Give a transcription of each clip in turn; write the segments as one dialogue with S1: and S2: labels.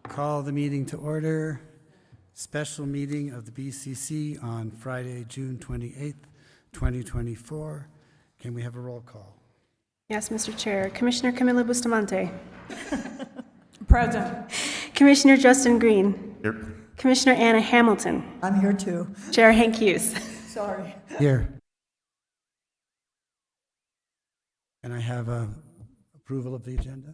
S1: Call the meeting to order. Special meeting of the BCC on Friday, June 28th, 2024. Can we have a roll call?
S2: Yes, Mr. Chair. Commissioner Camila Bustamante.
S3: Present.
S2: Commissioner Justin Green.
S4: Here.
S2: Commissioner Anna Hamilton.
S3: I'm here too.
S2: Chair Hank Hughes.
S3: Sorry.
S1: Here. And I have approval of the agenda.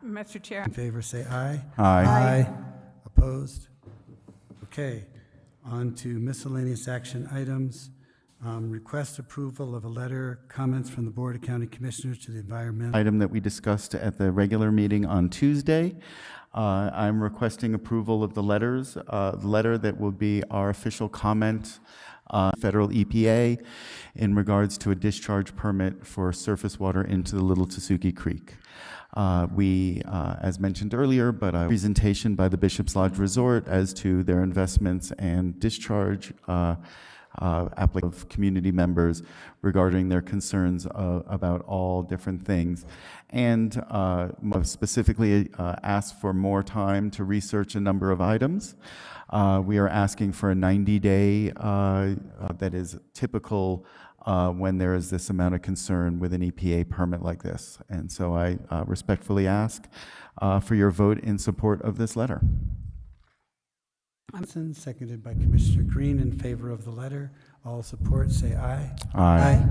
S3: Mr. Chair.
S1: In favor, say aye.
S4: Aye.
S1: Opposed? Okay. On to miscellaneous action items. Request approval of a letter, comments from the Board of County Commissioners to the environmental.
S4: Item that we discussed at the regular meeting on Tuesday. I'm requesting approval of the letters, the letter that will be our official comment federal EPA in regards to a discharge permit for surface water into the Little Tasuki Creek. As mentioned earlier, but a presentation by the Bishop's Lodge Resort as to their investments and discharge of community members regarding their concerns about all different things, and specifically asked for more time to research a number of items. We are asking for a 90-day that is typical when there is this amount of concern with an EPA permit like this. And so I respectfully ask for your vote in support of this letter.
S1: Seconded by Commissioner Green in favor of the letter. All support, say aye.
S4: Aye.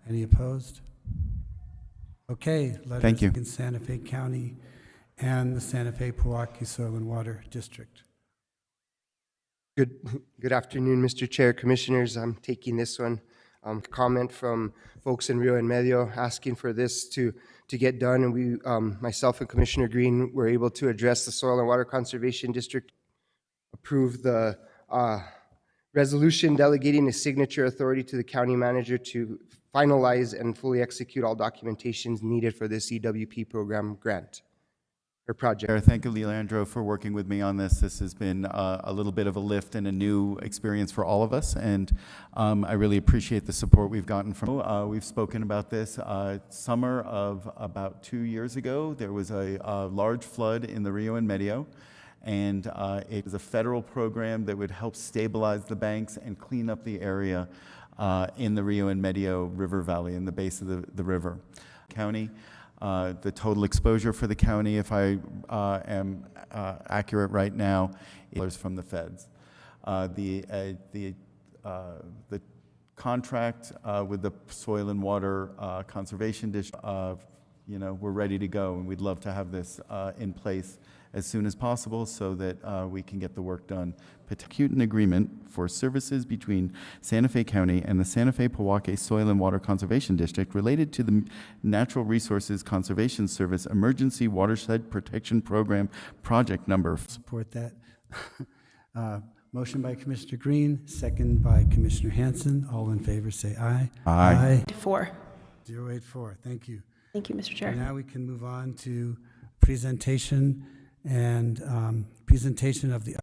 S1: Any opposed? Okay.
S4: Thank you.
S1: In Santa Fe County and the Santa Fe Pewaukee Soil and Water District.
S5: Good afternoon, Mr. Chair, Commissioners. I'm taking this one. Comment from folks in Rio en Medio asking for this to get done, and we, myself and Commissioner Green, were able to address the Soil and Water Conservation District, approve the resolution delegating a signature authority to the county manager to finalize and fully execute all documentations needed for this EWP program grant or project.
S4: Thank you, Leandro, for working with me on this. This has been a little bit of a lift and a new experience for all of us, and I really appreciate the support we've gotten from. We've spoken about this summer of about 2 years ago. There was a large flood in the Rio en Medio, and it was a federal program that would help stabilize the banks and clean up the area in the Rio en Medio River Valley, in the base of the river. County. The total exposure for the county, if I am accurate right now, is from the feds. The contract with the Soil and Water Conservation District, we're ready to go, and we'd love to have this in place as soon as possible so that we can get the work done. Execute an agreement for services between Santa Fe County and the Santa Fe Pewaukee Soil and Water Conservation District related to the Natural Resources Conservation Service Emergency Watershed Protection Program project number.
S1: Support that. Motion by Commissioner Green, second by Commissioner Hanson. All in favor say aye.
S4: Aye.
S2: 4.
S1: 084. Thank you.
S2: Thank you, Mr. Chair.
S1: Now we can move on to presentation and presentation of the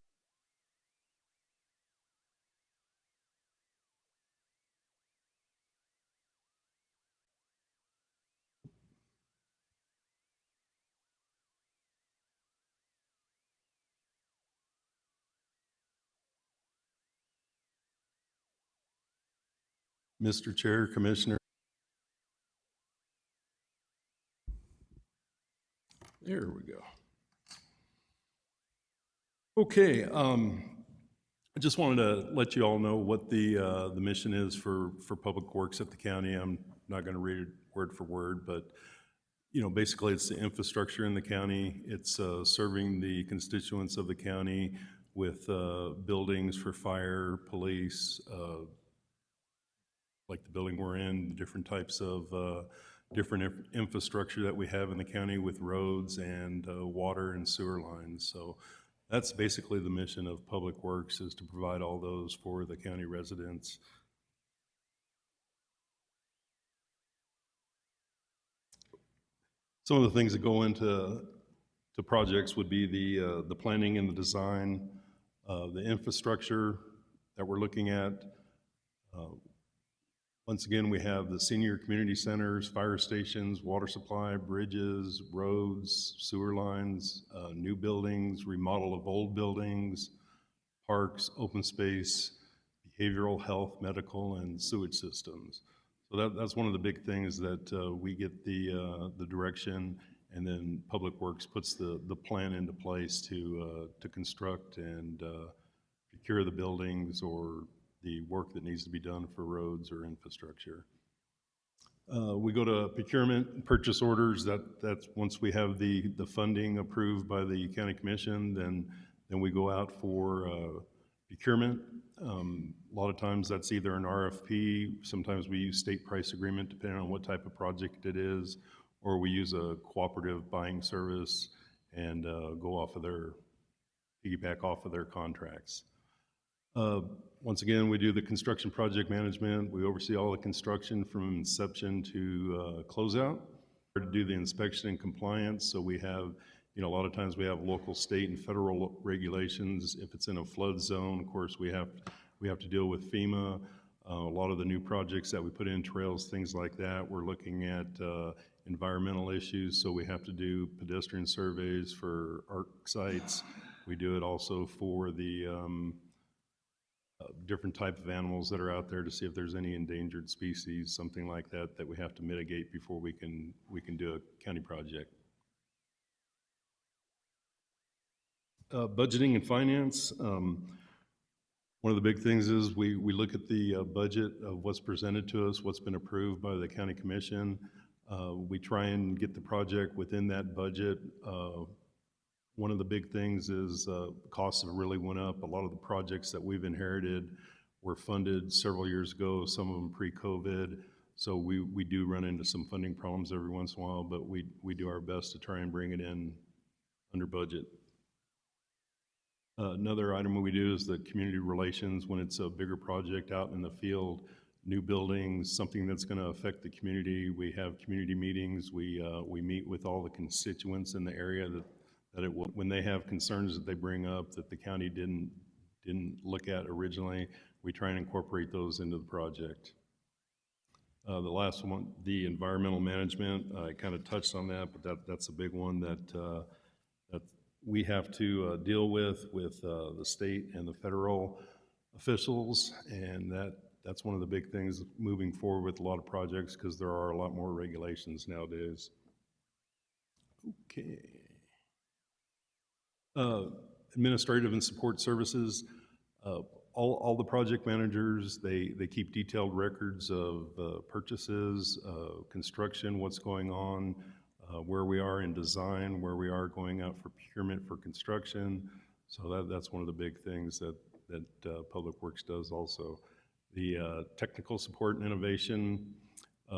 S6: Mr. Chair, Commissioner. There we go. Okay, I just wanted to let you all know what the mission is for Public Works at the county. I'm not going to read it word for word, but basically it's the infrastructure in the county. It's serving the constituents of the county with buildings for fire, police, like the building we're in, the different types of different infrastructure that we have in the county with roads and water and sewer lines. So that's basically the mission of Public Works, is to provide all those for the county residents. Some of the things that go into projects would be the planning and the design, the infrastructure that we're looking at, Once again, we have the senior community centers, fire stations, water supply, bridges, roads, sewer lines, new buildings, remodel of old buildings, parks, open space, behavioral health, medical, and sewage systems. So that's one of the big things that we get the direction, and then Public Works puts the plan into place to construct and procure the buildings or the work that needs to be done for roads or infrastructure. We go to procurement and purchase orders. That's once we have the funding approved by the county commission, then we go out for procurement. A lot of times that's either an RFP. Sometimes we use state price agreement depending on what type of project it is, or we use a cooperative buying service and piggyback off of their contracts. Once again, we do the construction project management. We oversee all the construction from inception to closeout. To do the inspection and compliance, so we have, a lot of times we have local, state, and federal regulations. If it's in a flood zone, of course, we have to deal with FEMA. A lot of the new projects that we put in, trails, things like that, we're looking at environmental issues, so we have to do pedestrian surveys for ARC sites. We do it also for the different type of animals that are out there to see if there's any endangered species, something like that, that we have to mitigate before we can do a county project. Budgeting and finance. One of the big things is we look at the budget of what's presented to us, what's been approved by the county commission. We try and get the project within that budget. One of the big things is costs have really went up. A lot of the projects that we've inherited were funded several years ago, some of them pre-COVID. So we do run into some funding problems every once in a while, but we do our best to try and bring it in under budget. Another item we do is the community relations. When it's a bigger project out in the field, new buildings, something that's going to affect the community, we have community meetings. We meet with all the constituents in the area when they have concerns that they bring up that the county didn't look at originally, we try and incorporate those into the project. The last one, the environmental management, I kind of touched on that, but that's a big one that we have to deal with the state and the federal officials, and that's one of the big things moving forward with a lot of projects because there are a lot more regulations nowadays. Okay. Administrative and support services. All the project managers, they keep detailed records of purchases, construction, what's going on, where we are in design, where we are going out for procurement for construction. So that's one of the big things that Public Works does also. The technical support and innovation,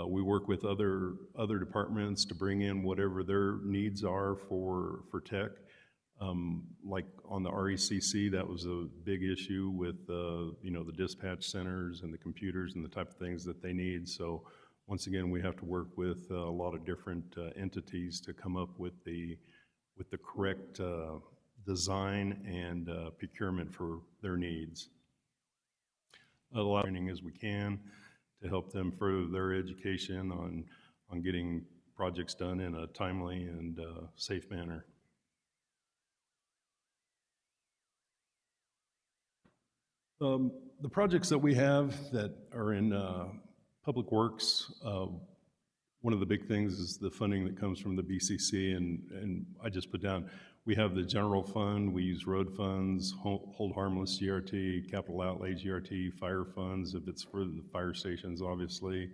S6: we work with other departments to bring in whatever their needs are for tech. Like on the RECC, that was a big issue with the dispatch centers and the computers and the type of things that they need. So once again, we have to work with a lot of different entities to come up with the correct design and procurement for their needs. A lot of training as we can to help them further their education on getting projects done in a timely and safe manner. The projects that we have that are in Public Works, one of the big things is the funding that comes from the BCC, and I just put down, we have the general fund, we use road funds, hold harmless GRT, capital outlay GRT, fire funds, if it's for the fire stations, obviously,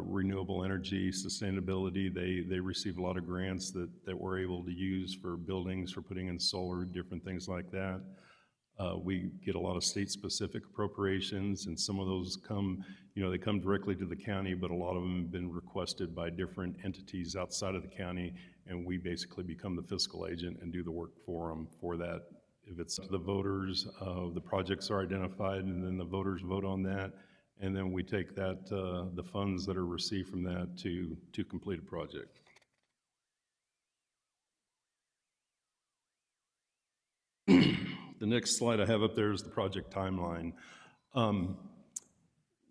S6: renewable energy, sustainability, they receive a lot of grants that we're able to use for buildings, for putting in solar, different things like that. We get a lot of state-specific appropriations, and some of those come, they come directly to the county, but a lot of them have been requested by different entities outside of the county, and we basically become the fiscal agent and do the work for them for that. If it's the voters, the projects are identified, and then the voters vote on that, and then we take that, the funds that are received from that to complete a project. The next slide I have up there is the project timeline.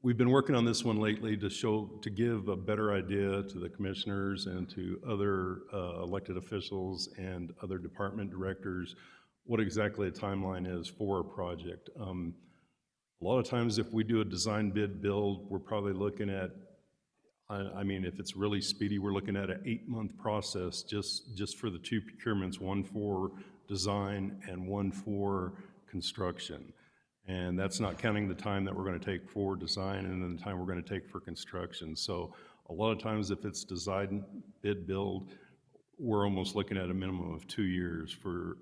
S6: we've been working on this one lately to give a better idea to the commissioners and to other elected officials and other department directors what exactly a timeline is for a project. A lot of times if we do a design bid build, we're probably looking at, I mean, if it's really speedy, we're looking at an 8-month process just for the two procurements, one for design and one for construction. And that's not counting the time that we're going to take for design and then the time we're going to take for construction. So a lot of times if it's design, bid, build, we're almost looking at a minimum of 2 years for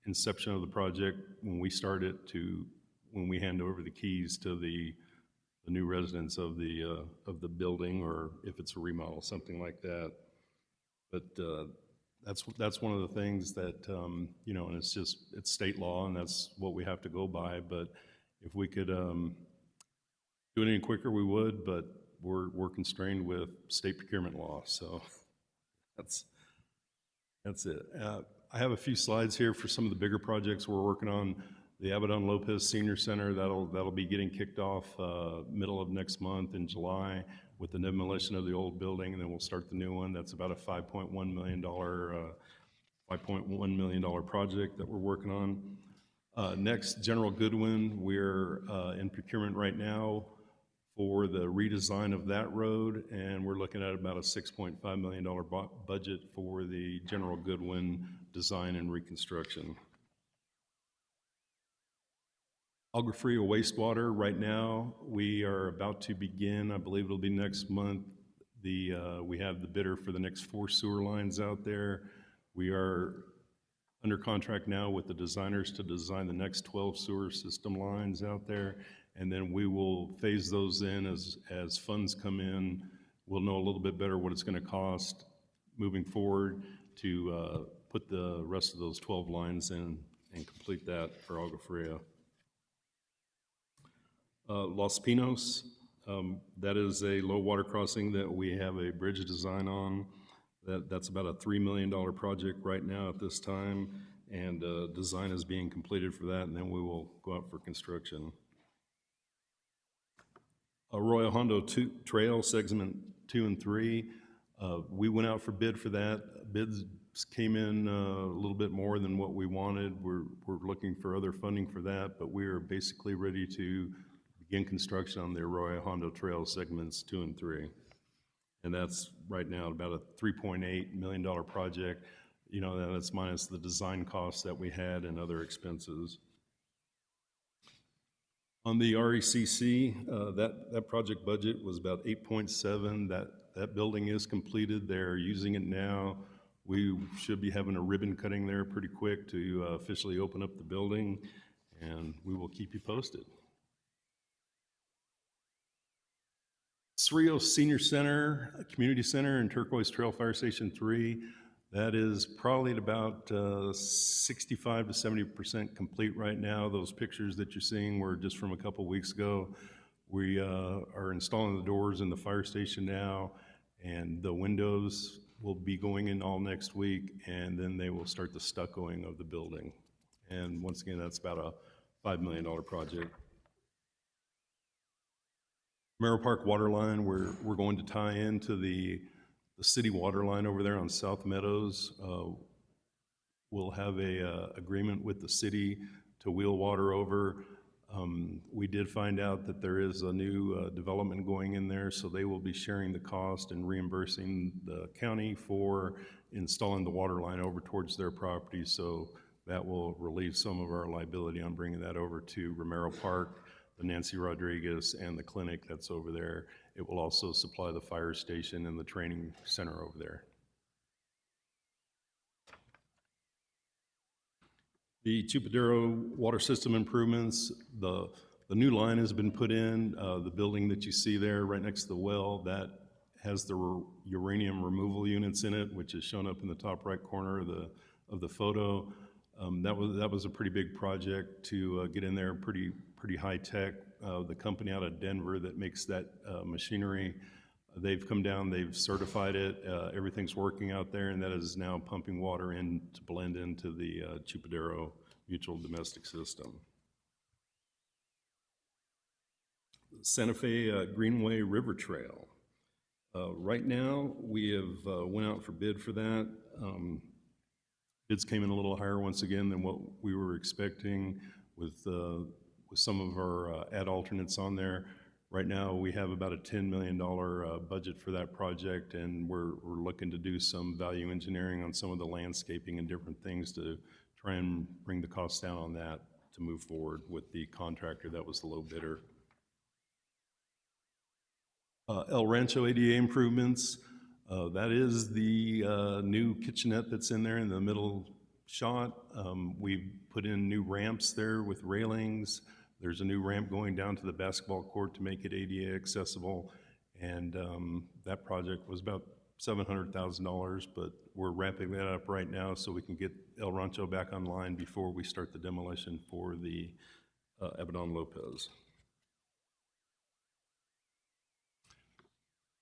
S6: inception of the project when we start it to when we hand over the keys to the new residents of the building, or if it's a remodel, something like that. But that's one of the things that, you know, and it's state law, and that's what we have to go by. But if we could do it any quicker, we would, but we're constrained with state procurement law, so that's it. I have a few slides here for some of the bigger projects we're working on. The Abaddon Lopez Senior Center, that'll be getting kicked off middle of next month in July with the demolition of the old building, and then we'll start the new one. That's about a $5.1 million project that we're working on. Next, General Goodwin, we're in procurement right now for the redesign of that road, and we're looking at about a $6.5 million budget for the General Goodwin design and reconstruction. Agua Fria wastewater, right now, we are about to begin, I believe it'll be next month, we have the bidder for the next 4 sewer lines out there. We are under contract now with the designers to design the next 12 sewer system lines out there, and then we will phase those in as funds come in. We'll know a little bit better what it's going to cost moving forward to put the rest of those 12 lines in and complete that for Agua Fria. Los Pinos, that is a low water crossing that we have a bridge design on. That's about a $3 million project right now at this time, and design is being completed for that, and then we will go out for construction. Arroyo Hondo Trail, segment 2 and 3, we went out for bid for that. Bids came in a little bit more than what we wanted. We're looking for other funding for that, but we are basically ready to begin construction on the Arroyo Hondo Trail segments 2 and 3. And that's right now about a $3.8 million project. You know, that's minus the design costs that we had and other expenses. On the RECC, that project budget was about 8.7. That building is completed. They're using it now. We should be having a ribbon cutting there pretty quick to officially open up the building, and we will keep you posted. Cerrillo Senior Center, Community Center, and Turquoise Trail Fire Station 3, that is probably at about 65 to 70% complete right now. Those pictures that you're seeing were just from a couple weeks ago. We are installing the doors in the fire station now, and the windows will be going in all next week, and then they will start the stuccoing of the building. And once again, that's about a $5 million project. Merrill Park water line, we're going to tie into the city water line over there on South Meadows. We'll have a agreement with the city to wheel water over. We did find out that there is a new development going in there, so they will be sharing the cost and reimbursing the county for installing the water line over towards their property. So that will relieve some of our liability on bringing that over to Romero Park, the Nancy Rodriguez, and the clinic that's over there. It will also supply the fire station and the training center over there. The Chupadero water system improvements, the new line has been put in. The building that you see there right next to the well, that has the uranium removal units in it, which is shown up in the top right corner of the photo. That was a pretty big project to get in there, pretty high tech. The company out of Denver that makes that machinery, they've come down, they've certified it, everything's working out there, and that is now pumping water in to blend into the Chupadero Mutual Domestic System. Santa Fe Greenway River Trail. Right now, we have went out for bid for that. Bids came in a little higher once again than what we were expecting with some of our ad alternates on there. Right now, we have about a $10 million budget for that project, and we're looking to do some value engineering on some of the landscaping and different things to try and bring the cost down on that to move forward with the contractor that was the low bidder. El Rancho ADA improvements, that is the new kitchenette that's in there in the middle shot. We put in new ramps there with railings. There's a new ramp going down to the basketball court to make it ADA accessible. And that project was about $700,000, but we're wrapping that up right now so we can get El Rancho back online before we start the demolition for the Abaddon Lopez.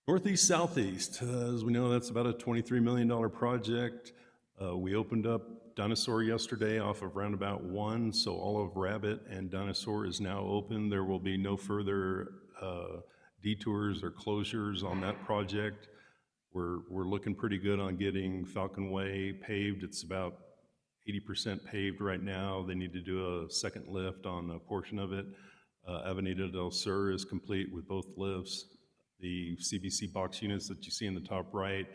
S6: Northeast Southeast, as we know, that's about a $23 million project. We opened up Dinosaur yesterday off of Roundabout 1, so all of Rabbit and Dinosaur is now open. There will be no further detours or closures on that project. We're looking pretty good on getting Falcon Way paved. It's about 80% paved right now. They need to do a second lift on a portion of it. Avenida del Sur is complete with both lifts. The CBC box units that you see in the top right,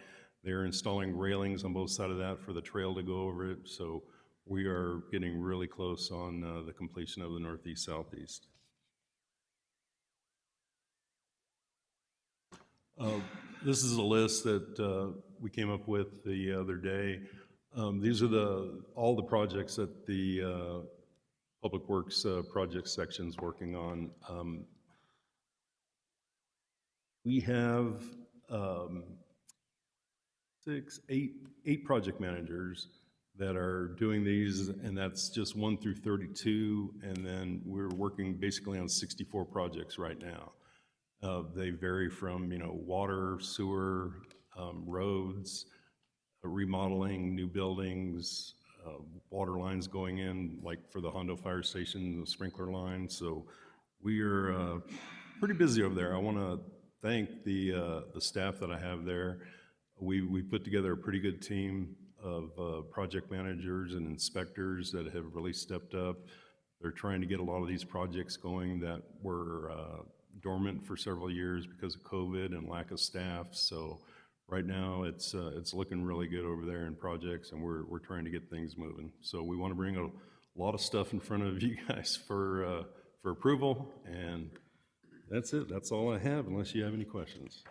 S6: they're installing railings on both sides of that for the trail to go over it. So we are getting really close on the completion of the Northeast Southeast. This is a list that we came up with the other day. These are all the projects that the Public Works project section's working on. We have eight project managers that are doing these, and that's just 1 through 32, and then we're working basically on 64 projects right now. They vary from, water, sewer, roads, remodeling, new buildings, water lines going in, like for the Hondo Fire Station, the sprinkler line. So we are pretty busy over there. I want to thank the staff that I have there. We put together a pretty good team of project managers and inspectors that have really stepped up. They're trying to get a lot of these projects going that were dormant for several years because of COVID and lack of staff. So right now it's looking really good over there in projects, and we're trying to get things moving. So we want to bring a lot of stuff in front of you guys for approval, and that's it. That's all I have, unless you have any questions.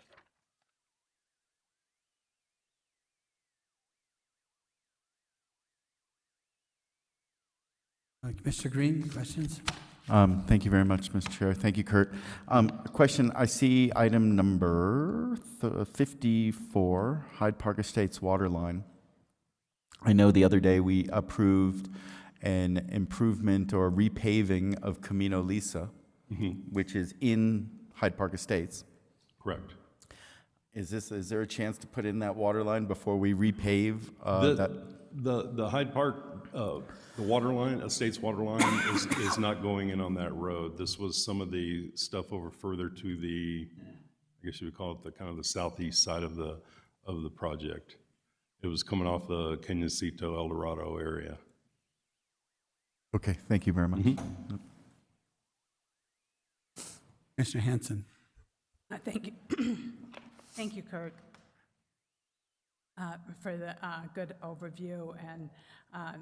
S1: Commissioner Green, questions?
S4: Thank you very much, Mr. Chair. Thank you, Kurt. A question, I see item number 54, Hyde Park Estates water line. I know the other day we approved an improvement or repaving of Camino Lisa, which is in Hyde Park Estates.
S6: Correct.
S4: Is there a chance to put in that water line before we repave that?
S6: The Hyde Park, the water line, Estates water line is not going in on that road. This was some of the stuff over further to the, I guess you would call it the kind of the southeast side of the project. It was coming off the Cañoncito, El Dorado area.
S4: Okay, thank you very much.
S1: Commissioner Hanson.
S3: Thank you. Thank you, Kurt, for the good overview. And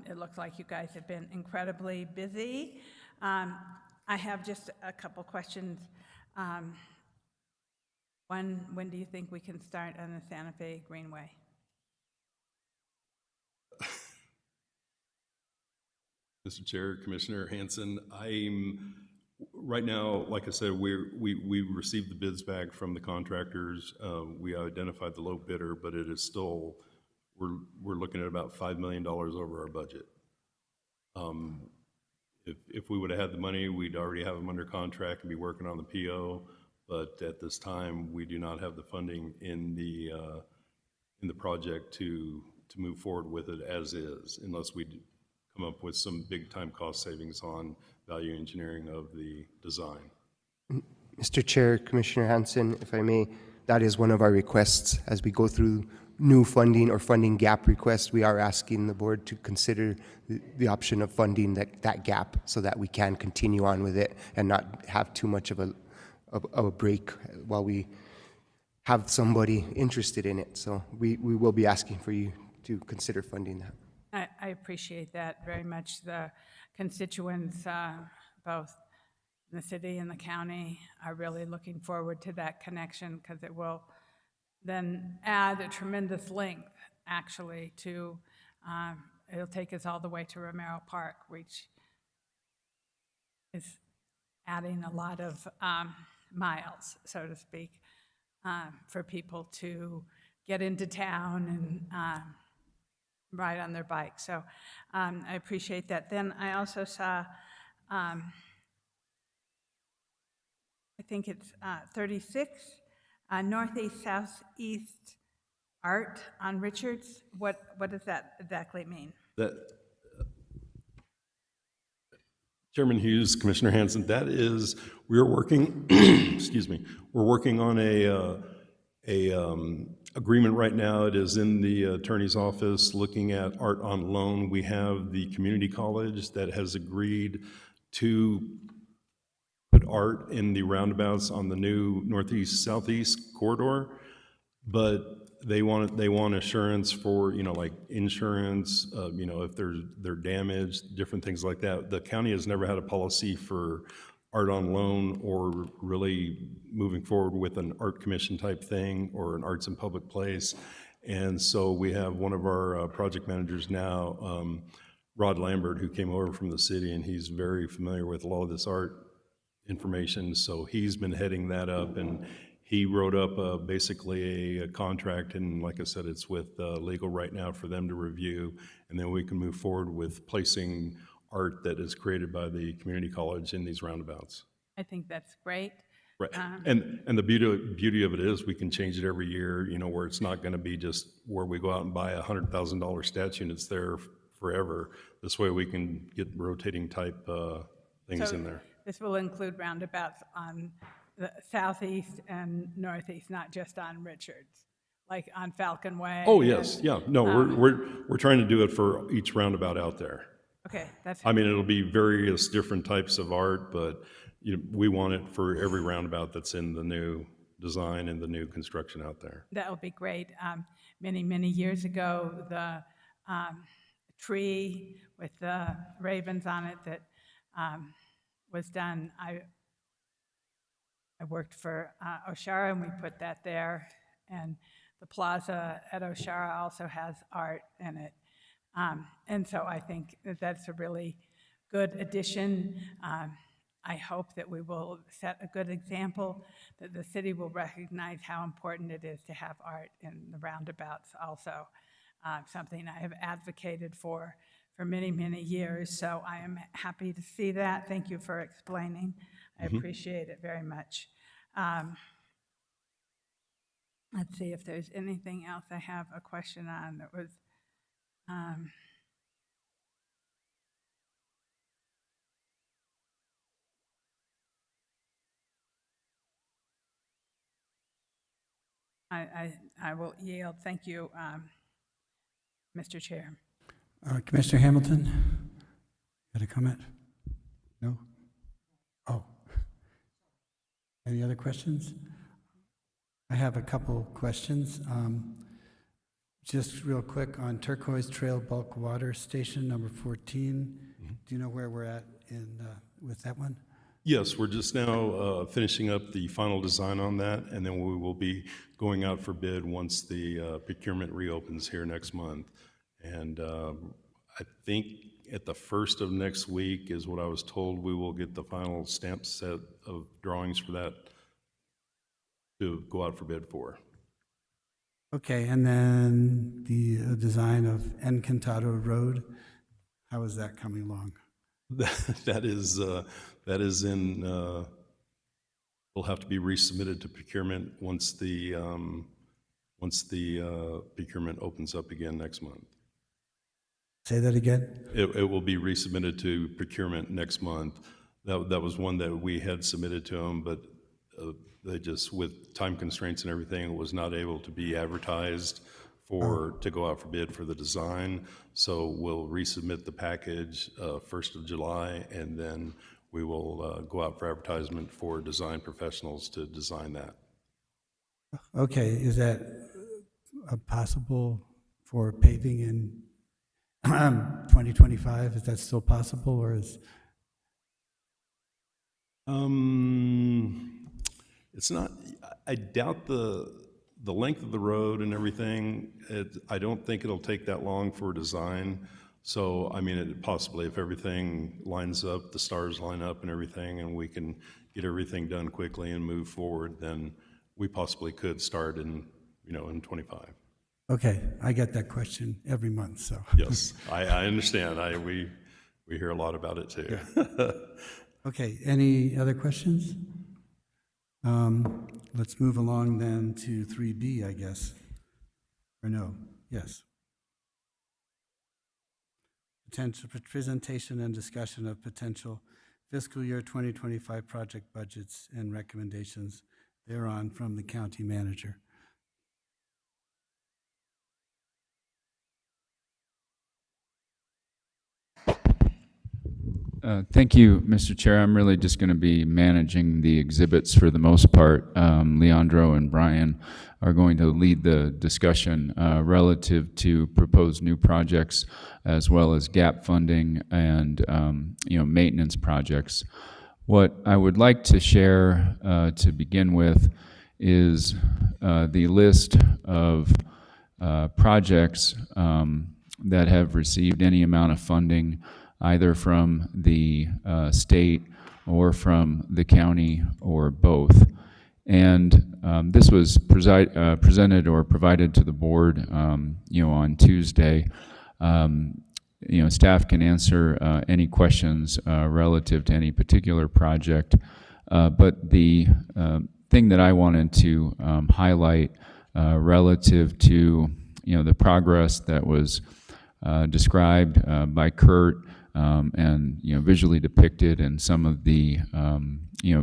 S3: it looks like you guys have been incredibly busy. I have just a couple questions. When do you think we can start on the Santa Fe Greenway?
S6: Mr. Chair, Commissioner Hanson, right now, like I said, we received the bids back from the contractors. We identified the low bidder, but it is still, we're looking at about $5 million over our budget. If we would have had the money, we'd already have them under contract and be working on the PO. But at this time, we do not have the funding in the project to move forward with it as is, unless we come up with some big time cost savings on value engineering of the design.
S5: Mr. Chair, Commissioner Hanson, if I may, that is one of our requests. As we go through new funding or funding gap requests, we are asking the board to consider the option of funding that gap so that we can continue on with it and not have too much of a break while we have somebody interested in it. So we will be asking for you to consider funding that.
S3: I appreciate that very much. The constituents, both in the city and the county, are really looking forward to that connection because it will then add a tremendous length, actually, to, it'll take us all the way to Romero Park, which is adding a lot of miles, so to speak, for people to get into town and ride on their bike. So I appreciate that. Then I also saw, I think it's 36, northeast, southeast art on Richards. What does that exactly mean?
S6: That, Chairman Hughes, Commissioner Hanson, that is, we are working, excuse me, we're working on a agreement right now. It is in the attorney's office looking at art on loan. We have the community college that has agreed to put art in the roundabouts on the new northeast-southeast corridor, but they want assurance for, like insurance, if they're damaged, different things like that. The county has never had a policy for art on loan or really moving forward with an art commission type thing or an arts in public place. And so we have one of our project managers now, Rod Lambert, who came over from the city, and he's very familiar with a lot of this art information. So he's been heading that up, and he wrote up basically a contract, and like I said, it's with legal right now for them to review, and then we can move forward with placing art that is created by the community college in these roundabouts.
S3: I think that's great.
S6: Right, and the beauty of it is we can change it every year, where it's not going to be just where we go out and buy a $100,000 statue and it's there forever. This way we can get rotating type things in there.
S3: This will include roundabouts on the southeast and northeast, not just on Richards, like on Falcon Way.
S6: Oh, yes, yeah. No, we're trying to do it for each roundabout out there.
S3: Okay, that's,
S6: I mean, it'll be various different types of art, but we want it for every roundabout that's in the new design and the new construction out there.
S3: that would be great. Many, many years ago, the tree with the ravens on it that was done, I worked for Oshara, and we put that there. And the plaza at Oshara also has art in it. And so I think that's a really good addition. I hope that we will set a good example, that the city will recognize how important it is to have art in the roundabouts also, something I have advocated for many, many years. So I am happy to see that. Thank you for explaining. I appreciate it very much. Let's see if there's anything else I have a question on that was, I will yield. Thank you, Mr. Chair.
S1: Commissioner Hamilton, got a comment? No? Oh. Any other questions? I have a couple questions. Just real quick on Turquoise Trail Bulk Water Station, number 14. Do you know where we're at with that one?
S6: Yes, we're just now finishing up the final design on that, and then we will be going out for bid once the procurement reopens here next month. And I think at the first of next week is what I was told, we will get the final stamp set of drawings for that to go out for bid for.
S1: Okay, and then the design of Encantado Road, how is that coming along?
S6: That is in, will have to be resubmitted to procurement once the procurement opens up again next month.
S1: Say that again?
S6: It will be resubmitted to procurement next month. That was one that we had submitted to them, but they just, with time constraints and everything, was not able to be advertised for, to go out for bid for the design. So we'll resubmit the package 1st of July, and then we will go out for advertisement for design professionals to design that.
S1: Okay, is that possible for paving in 2025? Is that still possible, or is?
S6: It's not, I doubt the length of the road and everything. I don't think it'll take that long for design. So, I mean, possibly if everything lines up, the stars line up and everything, and we can get everything done quickly and move forward, then we possibly could start in 25.
S1: Okay, I get that question every month, so.
S6: Yes, I understand. We hear a lot about it too.
S1: Okay, any other questions? Let's move along then to 3B, I guess. Or no? Yes. Potential presentation and discussion of potential fiscal year 2025 project budgets and recommendations thereon from the county manager.
S7: Thank you, Mr. Chair. I'm really just going to be managing the exhibits for the most part. Leandro and Brian are going to lead the discussion relative to proposed new projects, as well as gap funding and maintenance projects. What I would like to share to begin with is the list of projects that have received any amount of funding, either from the state or from the county or both. And this was presented or provided to the board, on Tuesday. Staff can answer any questions relative to any particular project, but the thing that I wanted to highlight relative to the progress that was described by Kurt and visually depicted in some of the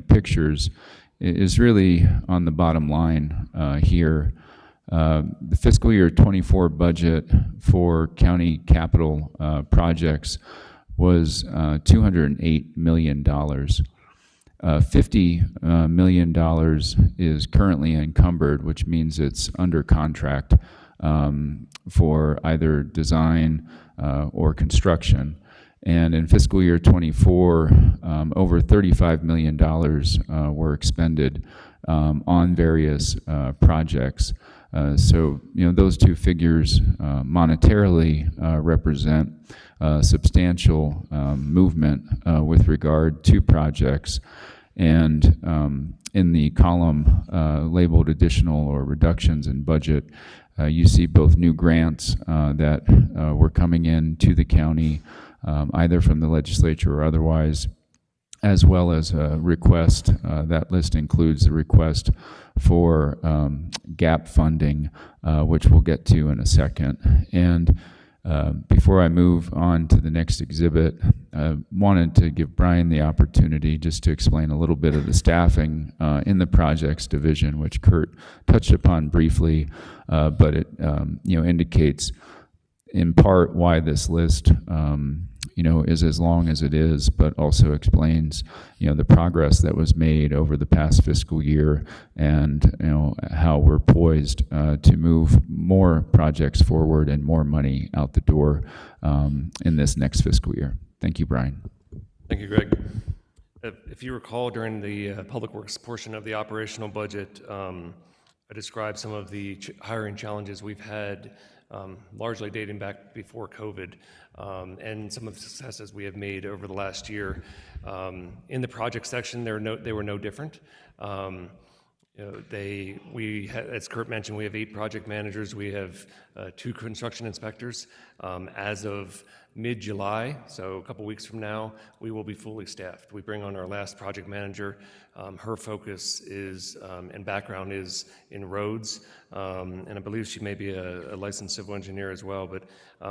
S7: pictures is really on the bottom line here. The fiscal year 24 budget for county capital projects was $208 million. $50 million is currently encumbered, which means it's under contract for either design or construction. And in fiscal year 24, over $35 million were expended on various projects. So, those two figures monetarily represent substantial movement with regard to projects. And in the column labeled additional or reductions in budget, you see both new grants that were coming in to the county, either from the legislature or otherwise, as well as a request. That list includes the request for gap funding, which we'll get to in a second. And before I move on to the next exhibit, I wanted to give Brian the opportunity just to explain a little bit of the staffing in the projects division, which Kurt touched upon briefly, but it indicates in part why this list is as long as it is, but also explains the progress that was made over the past fiscal year, and how we're poised to move more projects forward and more money out the door in this next fiscal year. Thank you, Brian.
S8: Thank you, Greg. If you recall, during the Public Works portion of the operational budget, I described some of the hiring challenges we've had, largely dating back before COVID, and some of the successes we have made over the last year. In the project section, they were no different. As Kurt mentioned, we have 8 project managers. We have 2 construction inspectors. As of mid-July, so a couple weeks from now, we will be fully staffed. We bring on our last project manager. Her focus is and background is in roads, and I believe she may be a licensed civil engineer as well, but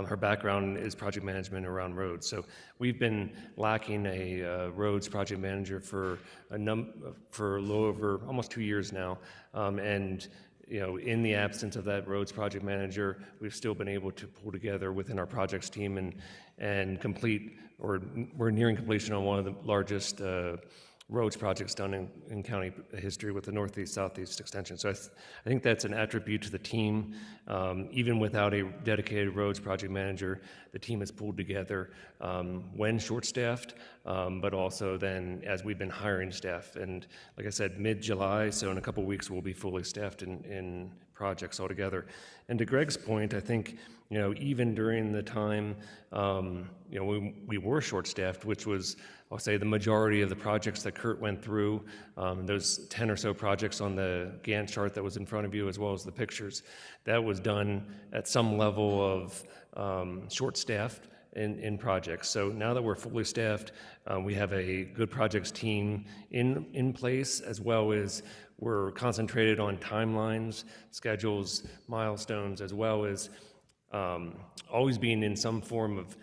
S8: her background is project management around roads. So we've been lacking a roads project manager for a little over almost 2 years now, and in the absence of that roads project manager, we've still been able to pull together within our projects team and complete, or we're nearing completion on one of the largest roads projects done in county history with the Northeast-Southeast extension. So I think that's an attribute to the team. Even without a dedicated roads project manager, the team has pulled together when short-staffed, but also then as we've been hiring staff. And like I said, mid-July, so in a couple weeks, we'll be fully staffed in projects altogether. And to Greg's point, I think, even during the time, we were short-staffed, which was, I'll say, the majority of the projects that Kurt went through, those 10 or so projects on the Gantt chart that was in front of you, as well as the pictures, that was done at some level of short-staffed in projects. So now that we're fully staffed, we have a good projects team in place, as well as we're concentrated on timelines, schedules, milestones, as well as always being in some form of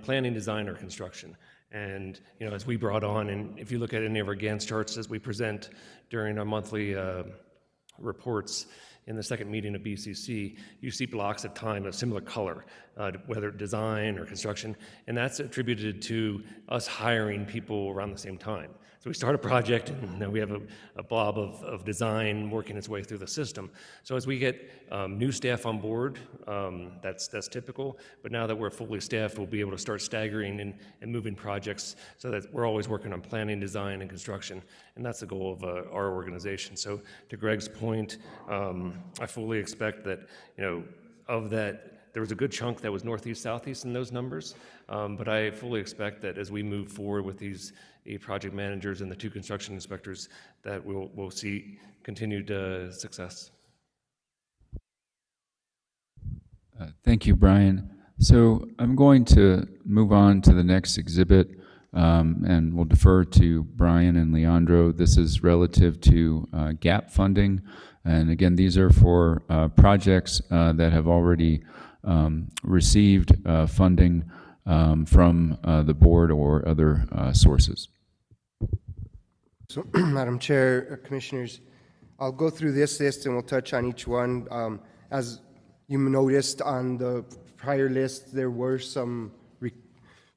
S8: planning, design, or construction. And, as we brought on, and if you look at any of our Gantt charts as we present during our monthly reports in the second meeting of BCC, you see blocks of time of similar color, whether design or construction, and that's attributed to us hiring people around the same time. So we start a project, and then we have a blob of design working its way through the system. So as we get new staff on board, that's typical. But now that we're fully staffed, we'll be able to start staggering and moving projects so that we're always working on planning, design, and construction. And that's the goal of our organization. So to Greg's point, I fully expect that, of that, there was a good chunk that was Northeast, Southeast in those numbers, but I fully expect that as we move forward with these 8 project managers and the 2 construction inspectors, that we'll see continued success.
S7: Thank you, Brian. So I'm going to move on to the next exhibit, and we'll defer to Brian and Leandro. This is relative to GAP funding, and again, these are for projects that have already received funding from the board or other sources.
S5: So, Madam Chair, Commissioners, I'll go through this list and we'll touch on each one. As you noticed on the prior list, there were some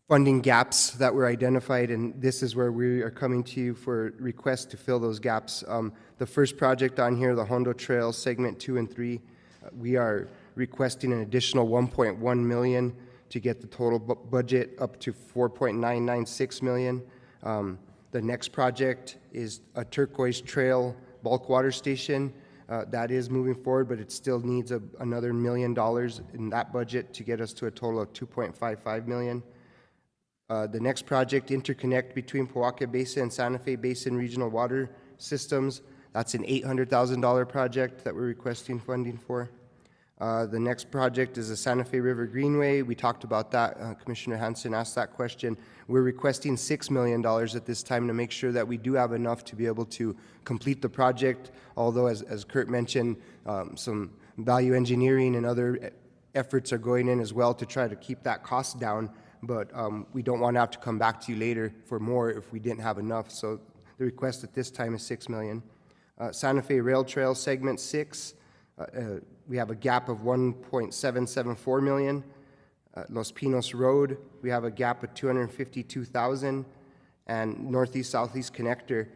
S5: funding gaps that were identified, and this is where we are coming to you for requests to fill those gaps. The first project on here, the Hondo Trail Segment 2 and 3, we are requesting an additional $1.1 million to get the total budget up to $4.996 million. The next project is a Turquoise Trail bulk water station. That is moving forward, but it still needs another $1 million in that budget to get us to a total of $2.55 million. The next project, interconnect between Pojoaque Basin and Santa Fe Basin regional water systems. That's an $800,000 project that we're requesting funding for. The next project is the Santa Fe River Greenway. We talked about that. Commissioner Hansen asked that question. We're requesting $6 million at this time to make sure that we do have enough to be able to complete the project, although as Kurt mentioned, some value engineering and other efforts are going in as well to try to keep that cost down, but we don't want to have to come back to you later for more if we didn't have enough. So the request at this time is $6 million. Santa Fe Rail Trail Segment 6, we have a gap of $1.774 million. Los Pinos Road, we have a gap of $252,000. And Northeast-Southeast Connector,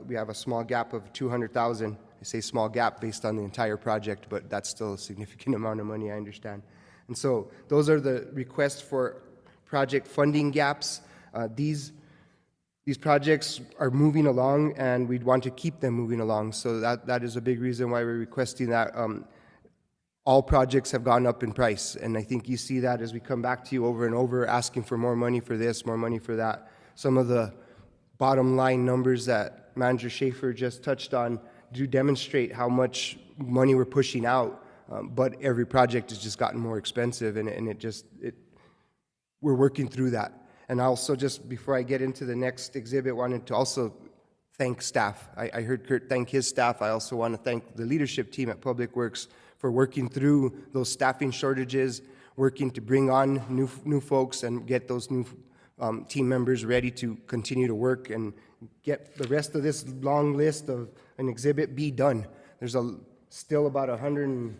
S5: we have a small gap of $200,000. I say small gap based on the entire project, but that's still a significant amount of money, I understand. And so those are the requests for project funding gaps. These projects are moving along, and we'd want to keep them moving along. So that is a big reason why we're requesting that. All projects have gone up in price, and I think you see that as we come back to you over and over, asking for more money for this, more money for that. Some of the bottom line numbers that Manager Schaefer just touched on do demonstrate how much money we're pushing out. but every project has just gotten more expensive, and we're working through that. And I also, just before I get into the next exhibit, wanted to also thank staff. I heard Kurt thank his staff. I also want to thank the leadership team at Public Works for working through those staffing shortages, working to bring on new folks and get those new team members ready to continue to work and get the rest of this long list of an Exhibit B done. There's still about $140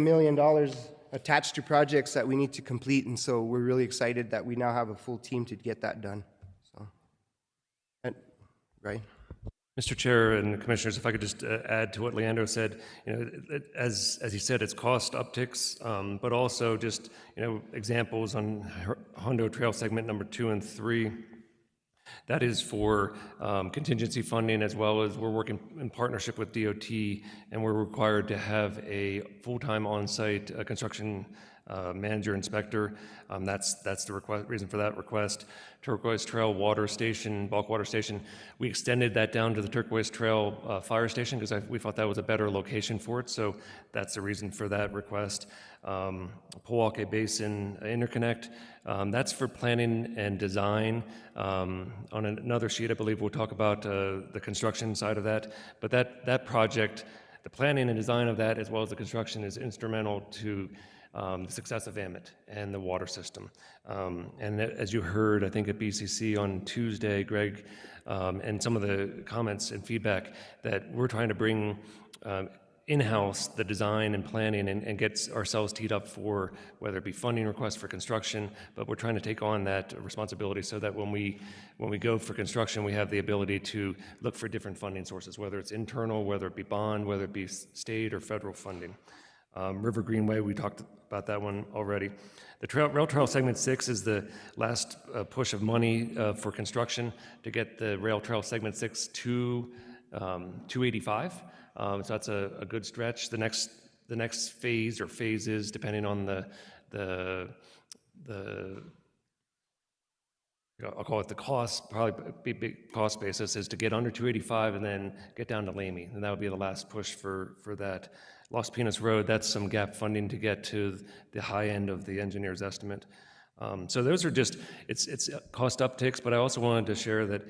S5: million attached to projects that we need to complete, and so we're really excited that we now have a full team to get that done. So, right.
S8: Mr. Chair and Commissioners, if I could just add to what Leandro said, as he said, it's cost upticks, but also just, examples on Hondo Trail segment number 2 and 3. That is for contingency funding, as well as we're working in partnership with DOT, and we're required to have a full-time on-site construction manager inspector. That's the reason for that request. Turquoise Trail Water Station, bulk water station, we extended that down to the Turquoise Trail Fire Station because we thought that was a better location for it, so that's the reason for that request. Pojoaque Basin Interconnect, that's for planning and design. On another sheet, I believe we'll talk about the construction side of that, but that project, the planning and design of that, as well as the construction, is instrumental to the success of Amit and the water system. And as you heard, I think at BCC on Tuesday, Greg, and some of the comments and feedback, that we're trying to bring in-house the design and planning and get ourselves teed up for whether it be funding requests for construction, but we're trying to take on that responsibility so that when we go for construction, we have the ability to look for different funding sources, whether it's internal, whether it be bond, whether it be state or federal funding. River Greenway, we talked about that one already. The Rail Trail Segment 6 is the last push of money for construction to get the Rail Trail Segment 6 to 285. So that's a good stretch. The next phase or phases, depending on the I'll call it the cost, probably big cost basis, is to get under 285 and then get down to Lamy, and that would be the last push for that. Los Pinos Road, that's some gap funding to get to the high end of the engineer's estimate. So those are just, it's cost upticks, but I also wanted to share that,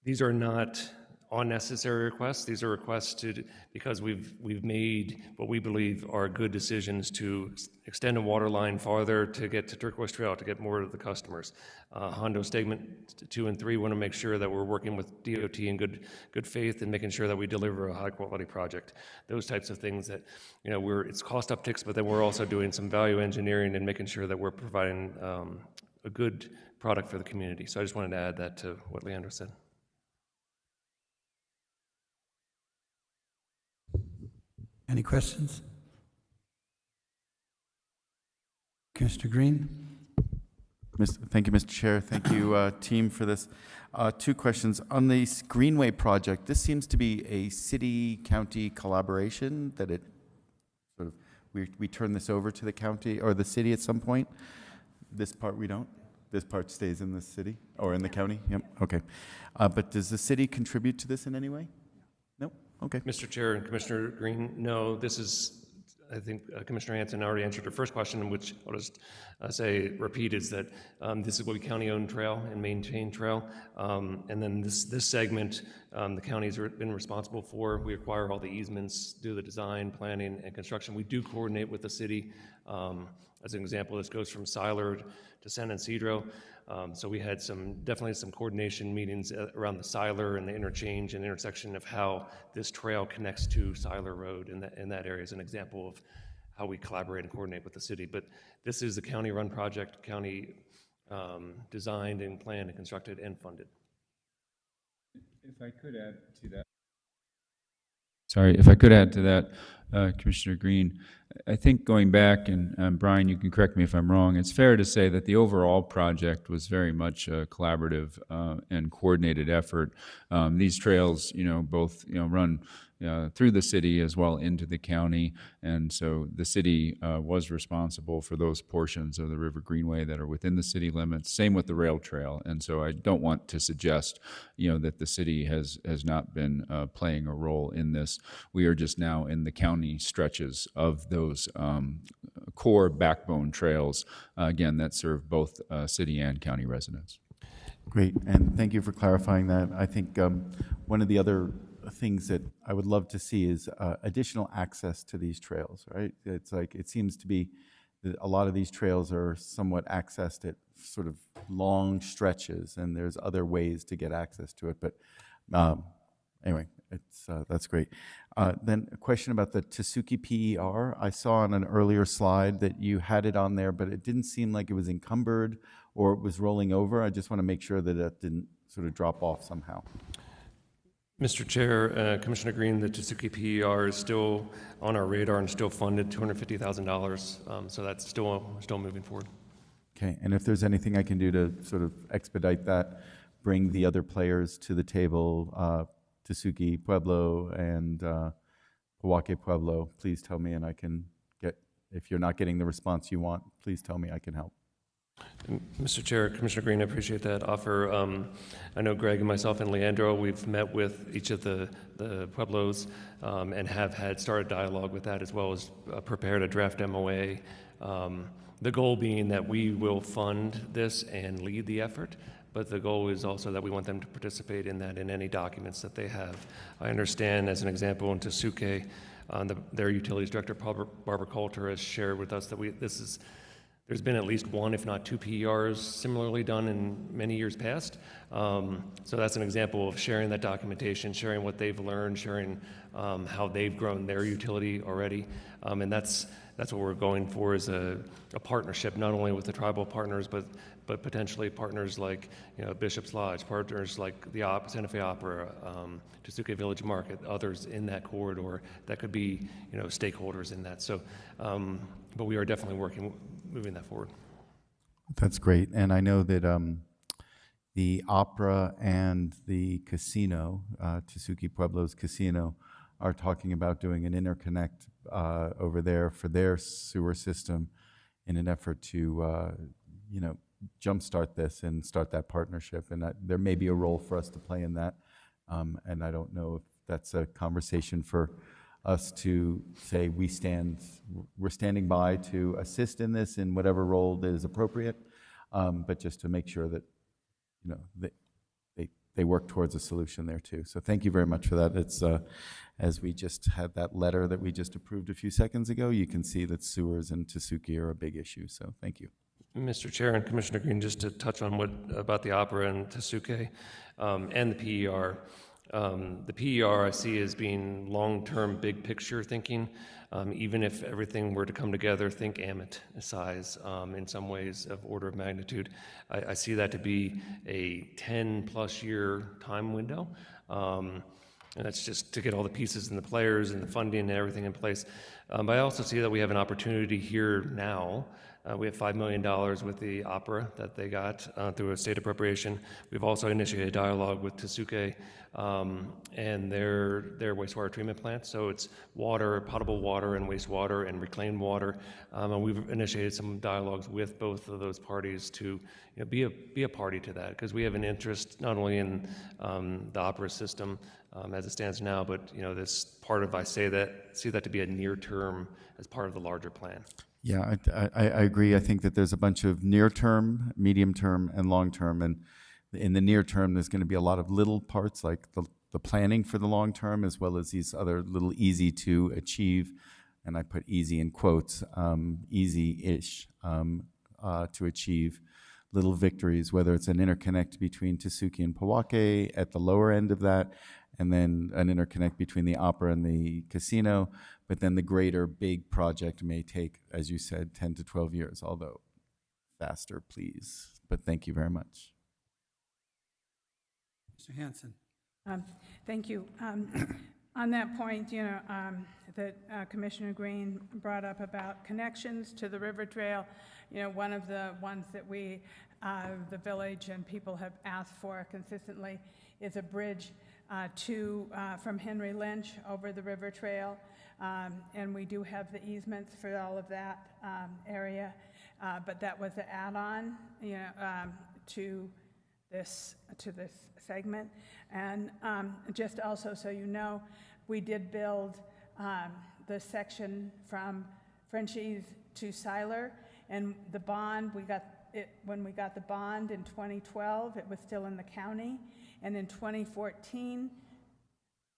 S8: these are not unnecessary requests. These are requests because we've made what we believe are good decisions to extend a water line farther to get to Turquoise Trail, to get more to the customers. Hondo Segment 2 and 3 want to make sure that we're working with DOT in good faith and making sure that we deliver a high quality project. Those types of things that, it's cost upticks, but then we're also doing some value engineering and making sure that we're providing a good product for the community. So I just wanted to add that to what Leandro said.
S1: Any questions? Commissioner Green?
S4: Thank you, Mr. Chair. Thank you, team, for this. 2 questions. On the Greenway project, this seems to be a city-county collaboration, that it sort of, we turn this over to the county or the city at some point. This part we don't? This part stays in the city or in the county? Yep, okay. But does the city contribute to this in any way? No? Okay.
S8: Mr. Chair and Commissioner Green, no, this is, I think Commissioner Hanson already answered your first question, which I'll just repeat, is that this is what we county-owned trail and maintained trail. And then this segment, the county's been responsible for. We acquire all the easements, do the design, planning, and construction. We do coordinate with the city. As an example, this goes from Siler to San Isidro. So we had definitely some coordination meetings around the Siler and the interchange and intersection of how this trail connects to Siler Road in that area as an example of how we collaborate and coordinate with the city. But this is a county-run project, county designed and planned and constructed and funded.
S7: If I could add to that. Sorry, if I could add to that, Commissioner Green, I think going back, and Brian, you can correct me if I'm wrong, it's fair to say that the overall project was very much a collaborative and coordinated effort. These trails, both run through the city as well into the county. And so the city was responsible for those portions of the River Greenway that are within the city limits. Same with the rail trail. And so I don't want to suggest, that the city has not been playing a role in this. We are just now in the county stretches of those core backbone trails, again, that serve both city and county residents.
S4: Great, and thank you for clarifying that. I think one of the other things that I would love to see is additional access to these trails, right? It's like, it seems to be that a lot of these trails are somewhat accessed at sort of long stretches, and there's other ways to get access to it, but anyway, that's great. Then a question about the Tesuque PER. I saw on an earlier slide that you had it on there, but it didn't seem like it was encumbered or it was rolling over. I just want to make sure that it didn't sort of drop off somehow.
S8: Mr. Chair, Commissioner Green, the Tesuque PER is still on our radar and still funded, $250,000. So that's still moving forward.
S4: Okay, and if there's anything I can do to sort of expedite that, bring the other players to the table, Tesuque Pueblo and Pojoaque Pueblo, please tell me, and I can get, if you're not getting the response you want, please tell me, I can help.
S8: Mr. Chair, Commissioner Green, I appreciate that offer. I know Greg and myself and Leandro, we've met with each of the Pueblos and have had started dialogue with that, as well as prepared a draft MOA. The goal being that we will fund this and lead the effort, but the goal is also that we want them to participate in that in any documents that they have. I understand, as an example, in Tesuque, their utilities director, Barbara Coulter, has shared with us that there's been at least one, if not two PERs similarly done in many years past. So that's an example of sharing that documentation, sharing what they've learned, sharing how they've grown their utility already. And that's what we're going for, is a partnership, not only with the tribal partners, but potentially partners like Bishop's Lodge, partners like the Santa Fe Opera, Tesuque Village Market, others in that corridor that could be stakeholders in that. So, but we are definitely moving that forward.
S4: That's great, and I know that the Opera and the casino, Tesuque Pueblo's casino, are talking about doing an interconnect over there for their sewer system in an effort to, jumpstart this and start that partnership. And there may be a role for us to play in that. And I don't know if that's a conversation for us to say we're standing by to assist in this in whatever role that is appropriate, but just to make sure that they work towards a solution there too. So thank you very much for that. It's as we just had that letter that we just approved a few seconds ago, you can see that sewers in Tesuque are a big issue. So thank you.
S8: Mr. Chair and Commissioner Green, just to touch on about the Opera and Tesuque and the PER. The PER I see as being long-term, big picture thinking. Even if everything were to come together, think Amit size in some ways of order of magnitude. I see that to be a 10-plus year time window. And that's just to get all the pieces and the players and the funding and everything in place. But I also see that we have an opportunity here now. We have $5 million with the Opera that they got through a state appropriation. We've also initiated dialogue with Tesuque and their wastewater treatment plant. So it's water, potable water and wastewater and reclaimed water. And we've initiated some dialogues with both of those parties to be a party to that, because we have an interest not only in the Opera system as it stands now, but this part of, see that to be a near term as part of the larger plan.
S4: Yeah, I agree. I think that there's a bunch of near-term, medium-term, and long-term. And in the near term, there's going to be a lot of little parts like the planning for the long term, as well as these other little easy to achieve, and I put easy in quotes, easy-ish to achieve little victories, whether it's an interconnect between Tesuque and Pojoaque at the lower end of that, and then an interconnect between the Opera and the casino. But then the greater big project may take, as you said, 10 to 12 years, although faster, please. But thank you very much.
S1: Mr. Hanson.
S3: Thank you. On that point, that Commissioner Green brought up about connections to the river trail, one of the ones that the village and people have asked for consistently is a bridge from Henry Lynch over the River Trail. And we do have the easements for all of that area. But that was an add-on, to this segment. And just also so you know, we did build the section from Frenchies to Siler, and the bond, when we got the bond in 2012, it was still in the county, and in 2014,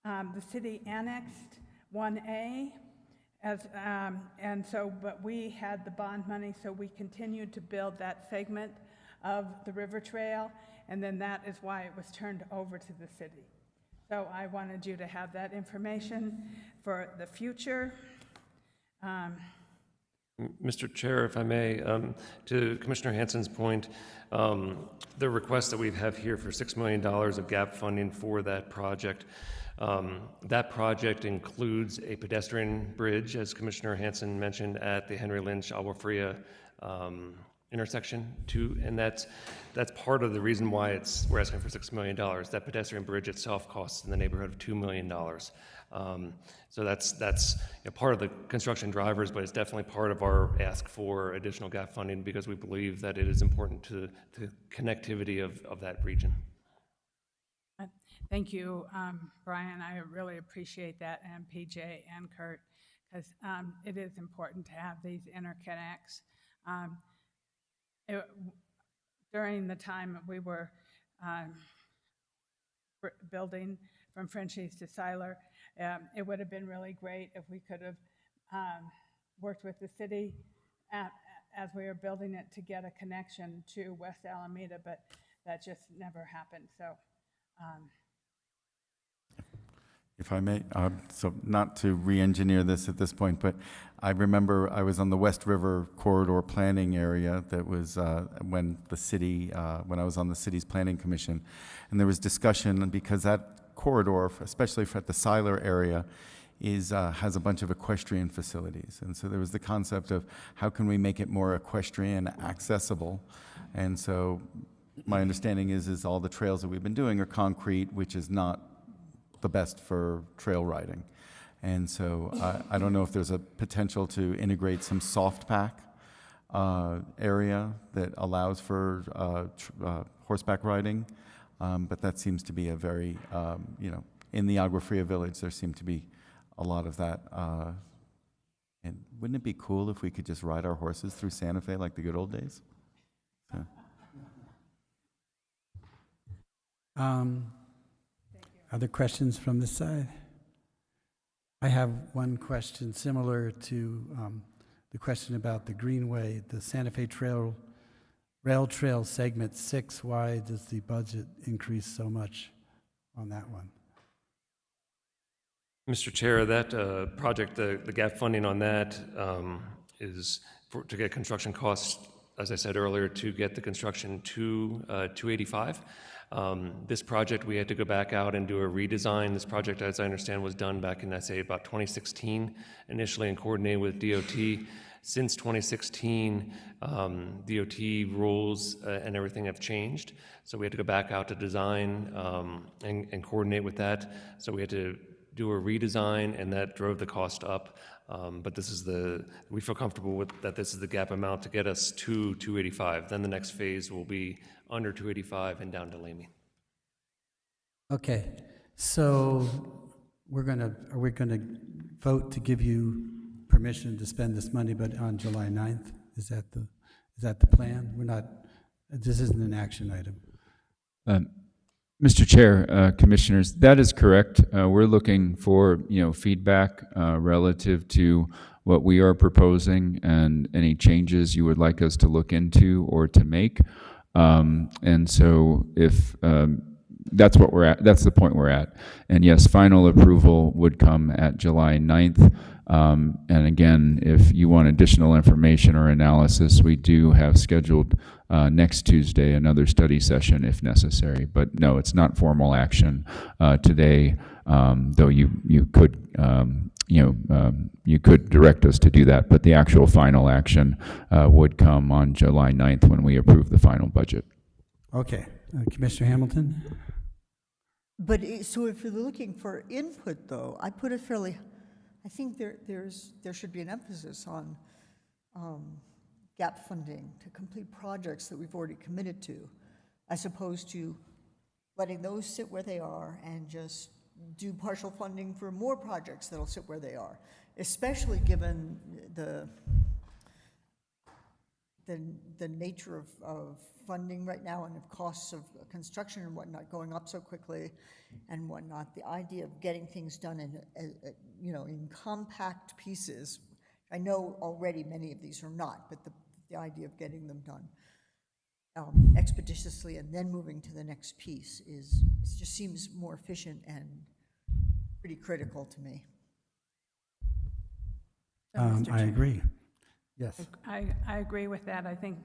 S3: the city annexed 1A, but we had the bond money, so we continued to build that segment of the River Trail, and then that is why it was turned over to the city. So I wanted you to have that information for the future.
S8: Mr. Chair, if I may, to Commissioner Hansen's point, the request that we have here for $6 million of gap funding for that project includes a pedestrian bridge, as Commissioner Hansen mentioned, at the Henry Lynch Agua Fria intersection too, and that's part of the reason why we're asking for $6 million. That pedestrian bridge itself costs in the neighborhood of $2 million. So that's part of the construction drivers, but it's definitely part of our ask for additional gap funding because we believe that it is important to the connectivity of that region.
S3: Thank you, Brian. I really appreciate that, and PJ and Kurt, because it is important to have these interconnects. During the time we were building from Frenchies to Siler, it would have been really great if we could have worked with the city as we were building it to get a connection to West Alameda, but that just never happened. So.
S4: If I may, so not to re-engineer this at this point, but I remember I was on the West River corridor planning area that was when I was on the city's planning commission, and there was discussion because that corridor, especially at the Siler area, has a bunch of equestrian facilities, and so there was the concept of how can we make it more equestrian accessible, and so my understanding is all the trails that we've been doing are concrete, which is not the best for trail riding. And so I don't know if there's a potential to integrate some soft pack area that allows for horseback riding, but that seems to be a very, in the Agua Fria village, there seemed to be a lot of that. And wouldn't it be cool if we could just ride our horses through Santa Fe like the good old days? So.
S1: Other questions from this side? I have one question similar to the question about the Greenway, the Santa Fe Rail Trail Segment 6. Why does the budget increase so much on that one?
S8: Mr. Chair, that project, the gap funding on that is to get construction costs, as I said earlier, to get the construction to 285. This project, we had to go back out and do a redesign. This project, as I understand, was done back in, I'd say, about 2016, initially and coordinated with DOT. Since 2016, DOT rules and everything have changed. So we had to go back out to design and coordinate with that. So we had to do a redesign, and that drove the cost up. But we feel comfortable with that this is the gap amount to get us to 285. Then the next phase will be under 285 and down to Lamy.
S1: Okay, so are we gonna vote to give you permission to spend this money, but on July 9th? Is that the plan? This isn't an action item.
S7: Mr. Chair, Commissioners, that is correct. We're looking for feedback relative to what we are proposing and any changes you would like us to look into or to make. And so if that's what we're at, that's the point we're at. And yes, final approval would come at July 9th. And again, if you want additional information or analysis, we do have scheduled next Tuesday another study session if necessary. But no, it's not formal action today, though you could you could direct us to do that. But the actual final action would come on July 9th when we approve the final budget.
S1: Okay, Commissioner Hamilton?
S9: But, so if you're looking for input, though, I put a fairly, I think there should be an emphasis on gap funding to complete projects that we've already committed to, as opposed to letting those sit where they are and just do partial funding for more projects that'll sit where they are, especially given the nature of funding right now and of costs of construction and whatnot going up so quickly and whatnot. The idea of getting things done in compact pieces. I know already many of these are not, but the idea of getting them done expeditiously and then moving to the next piece just seems more efficient and pretty critical to me.
S1: I agree. Yes.
S3: I agree with that. I think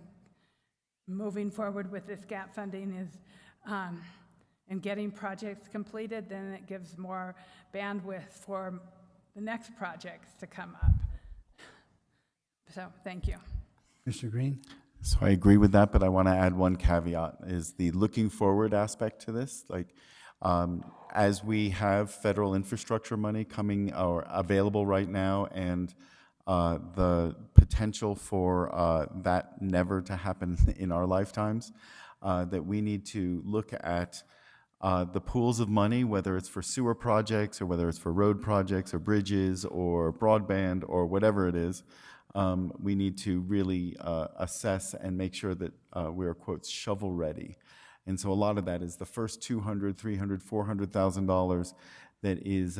S3: moving forward with this gap funding is, and getting projects completed, then it gives more bandwidth for the next projects to come up. So, thank you.
S1: Mr. Green?
S4: So I agree with that, but I want to add one caveat, is the looking forward aspect to this. Like, as we have federal infrastructure money coming or available right now, and the potential for that never to happen in our lifetimes, that we need to look at the pools of money, whether it's for sewer projects or whether it's for road projects or bridges or broadband or whatever it is. We need to really assess and make sure that we are, quote, shovel ready. And so a lot of that is the first $200,000, $300,000, $400,000 that is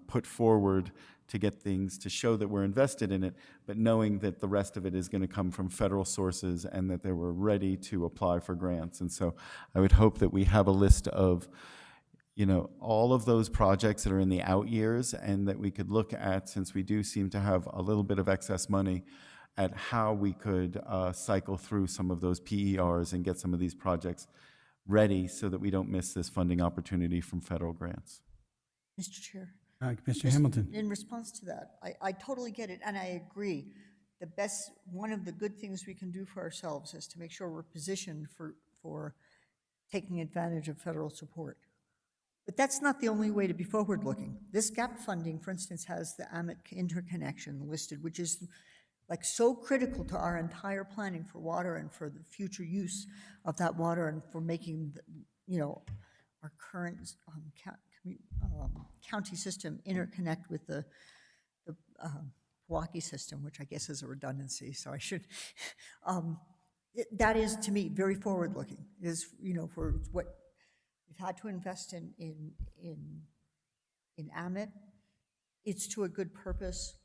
S4: put forward to get things to show that we're invested in it, but knowing that the rest of it is going to come from federal sources and that they were ready to apply for grants. And so I would hope that we have a list of, you know, all of those projects that are in the out years, and that we could look at, since we do seem to have a little bit of excess money, at how we could cycle through some of those PERs and get some of these projects ready so that we don't miss this funding opportunity from federal grants.
S9: Mr. Chair.
S1: Mr. Hamilton?
S9: In response to that, I totally get it, and I agree. One of the good things we can do for ourselves is to make sure we're positioned for taking advantage of federal support. But that's not the only way to be forward-looking. This gap funding, for instance, has the AMIT interconnection listed, which is like so critical to our entire planning for water and for the future use of that water and for making, our current county system interconnect with the Pewaukee system, which I guess is a redundancy, so I should. That is, to me, very forward-looking. Is, for what we've had to invest in AMIT, it's to a good purpose.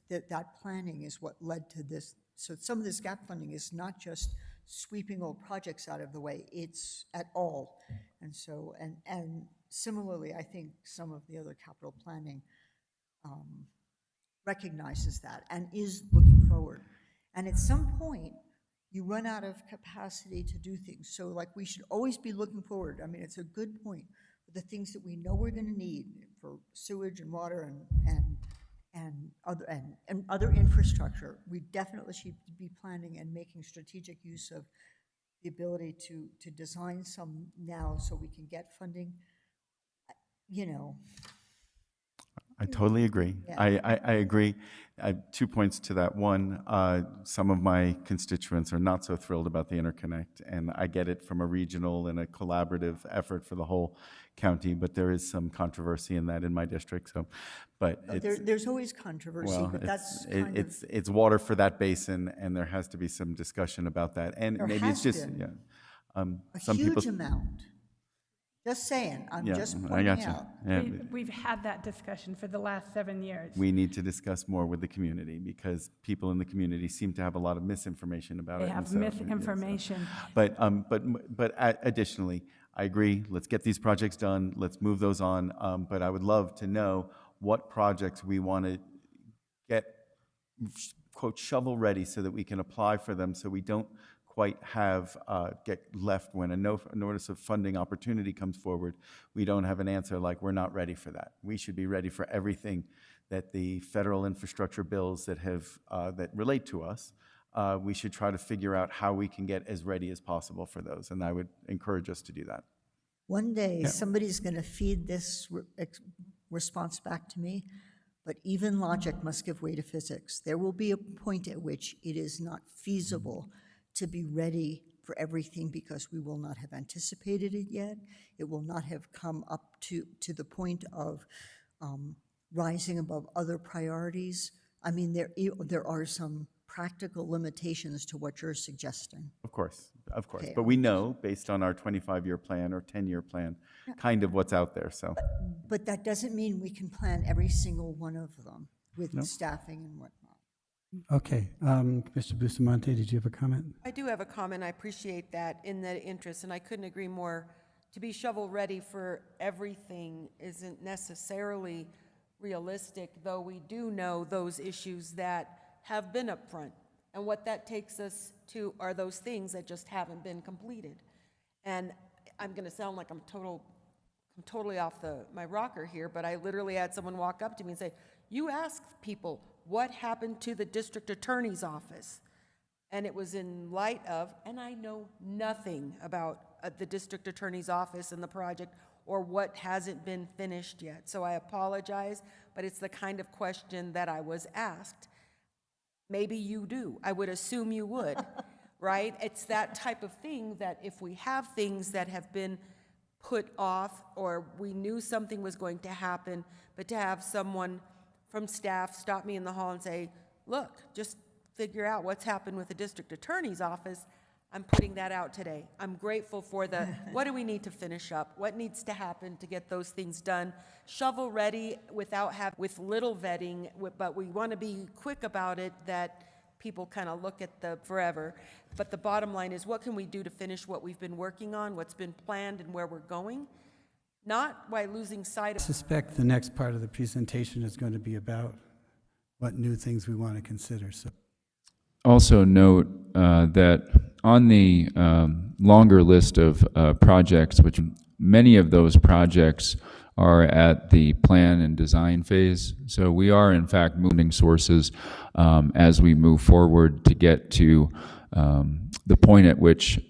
S9: That planning is what led to this. So some of this gap funding is not just sweeping old projects out of the way, it's at all. And so, and similarly, I think some of the other capital planning recognizes that and is looking forward. And at some point, you run out of capacity to do things. So like we should always be looking forward. I mean, it's a good point for the things that we know we're gonna need for sewage and water and other infrastructure. We definitely should be planning and making strategic use of the ability to design some now so we can get funding.
S4: I totally agree.
S9: Yeah.
S4: I agree. I have 2 points to that. One, some of my constituents are not so thrilled about the interconnect, and I get it from a regional and a collaborative effort for the whole county, but there is some controversy in that in my district. So, but
S9: There's always controversy,
S4: well,
S9: but that's
S4: it's water for that basin, and there has to be some discussion about that. And
S9: There
S4: maybe it's
S9: has
S4: just
S9: been. A
S4: some
S9: huge
S4: people.
S9: amount. Just saying, I'm
S4: Yeah,
S9: just
S4: I
S9: pointing
S4: got you.
S9: out.
S4: Yeah,
S3: We've had that discussion for the last 7 years.
S4: we need to discuss more with the community, because people in the community seem to have a lot of misinformation about
S3: They
S4: it. and
S3: have
S4: so, yeah, so-
S3: misinformation.
S4: But additionally, I agree, let's get these projects done, let's move those on. But I would love to know what projects we want to get, quote, shovel ready, so that we can apply for them, so we don't quite have, get left when a notice of funding opportunity comes forward. We don't have an answer like, we're not ready for that. We should be ready for everything that the federal infrastructure bills that have, that relate to us. We should try to figure out how we can get as ready as possible for those, and I would encourage us to do that.
S9: One day, somebody's going to feed this response back to me, but even logic must give way to physics. There will be a point at which it is not feasible to be ready for everything because we will not have anticipated it yet. It will not have come up to the point of rising above other priorities. I mean, there are some practical limitations to what you're suggesting.
S4: Of course, of course.
S9: Okay.
S4: But we know, based on our 25-year plan or 10-year plan, kind of what's out there, so.
S9: But that doesn't mean we can plan every single one of them with staffing and whatnot.
S1: Okay, Mr. Bustamante, did you have a comment?
S10: I do have a comment. I appreciate that in the interest, and I couldn't agree more. To be shovel-ready for everything isn't necessarily realistic, though we do know those issues that have been up front. And what that takes us to are those things that just haven't been completed. And I'm going to sound like I'm totally off my rocker here, but I literally had someone walk up to me and say, "You asked people what happened to the district attorney's office." And it was in light of, and I know nothing about the district attorney's office and the project or what hasn't been finished yet. So I apologize, but it's the kind of question that I was asked. Maybe you do. I would assume you would, right? It's that type of thing that if we have things that have been put off or we knew something was going to happen, but to have someone from staff stop me in the hall and say, "Look, just figure out what's happened with the district attorney's office," I'm putting that out today. I'm grateful for the, what do we need to finish up? What needs to happen to get those things done? Shovel ready with little vetting, but we want to be quick about it that people kind of look at the forever. But the bottom line is, what can we do to finish what we've been working on, what's been planned and where we're going? Not by losing sight
S1: I
S10: of.
S1: suspect the next part of the presentation is going to be about what new things we want to consider, so.
S7: Also note that on the longer list of projects, which many of those projects are at the plan and design phase. So we are in fact moving sources as we move forward to get to the point at which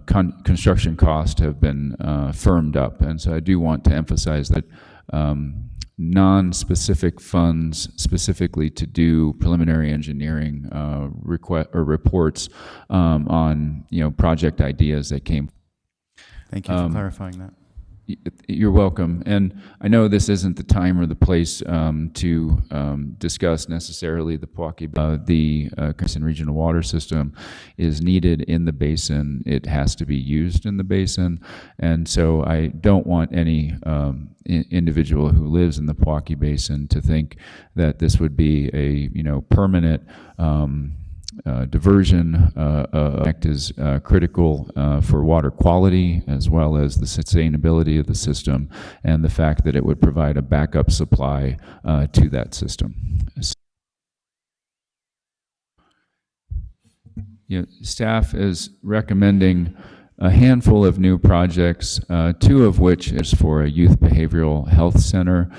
S7: construction costs have been firmed up. And so I do want to emphasize that non-specific funds specifically to do preliminary engineering reports on project ideas that came.
S4: Thank you for clarifying that.
S7: You're welcome. And I know this isn't the time or the place to discuss necessarily the Pewaukee. The Crescent Regional Water System is needed in the basin. It has to be used in the basin. And so I don't want any individual who lives in the Pewaukee Basin to think that this would be a permanent diversion. Act is critical for water quality as well as the sustainability of the system and the fact that it would provide a backup supply to that system. Staff is recommending a handful of new projects, two of which is for a youth behavioral health center,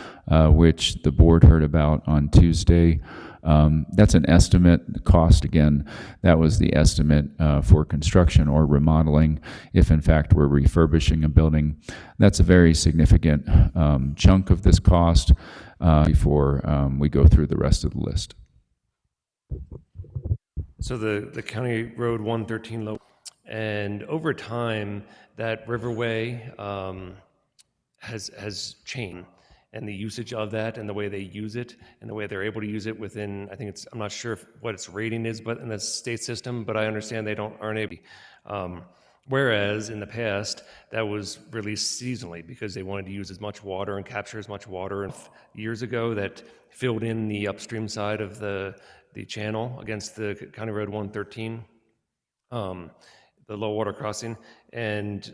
S7: which the board heard about on Tuesday. That's an estimate. The cost, again, that was the estimate for construction or remodeling. If in fact we're refurbishing a building, that's a very significant chunk of this cost before we go through the rest of the list.
S8: So the County Road 113 low, and over time that riverway has changed. And the usage of that and the way they use it and the way they're able to use it within, I'm not sure what its rating is, but in the state system, but I understand aren't able. Whereas in the past, that was released seasonally because they wanted to use as much water and capture as much water. And years ago, that filled in the upstream side of the channel against the County Road 113, the low water crossing, and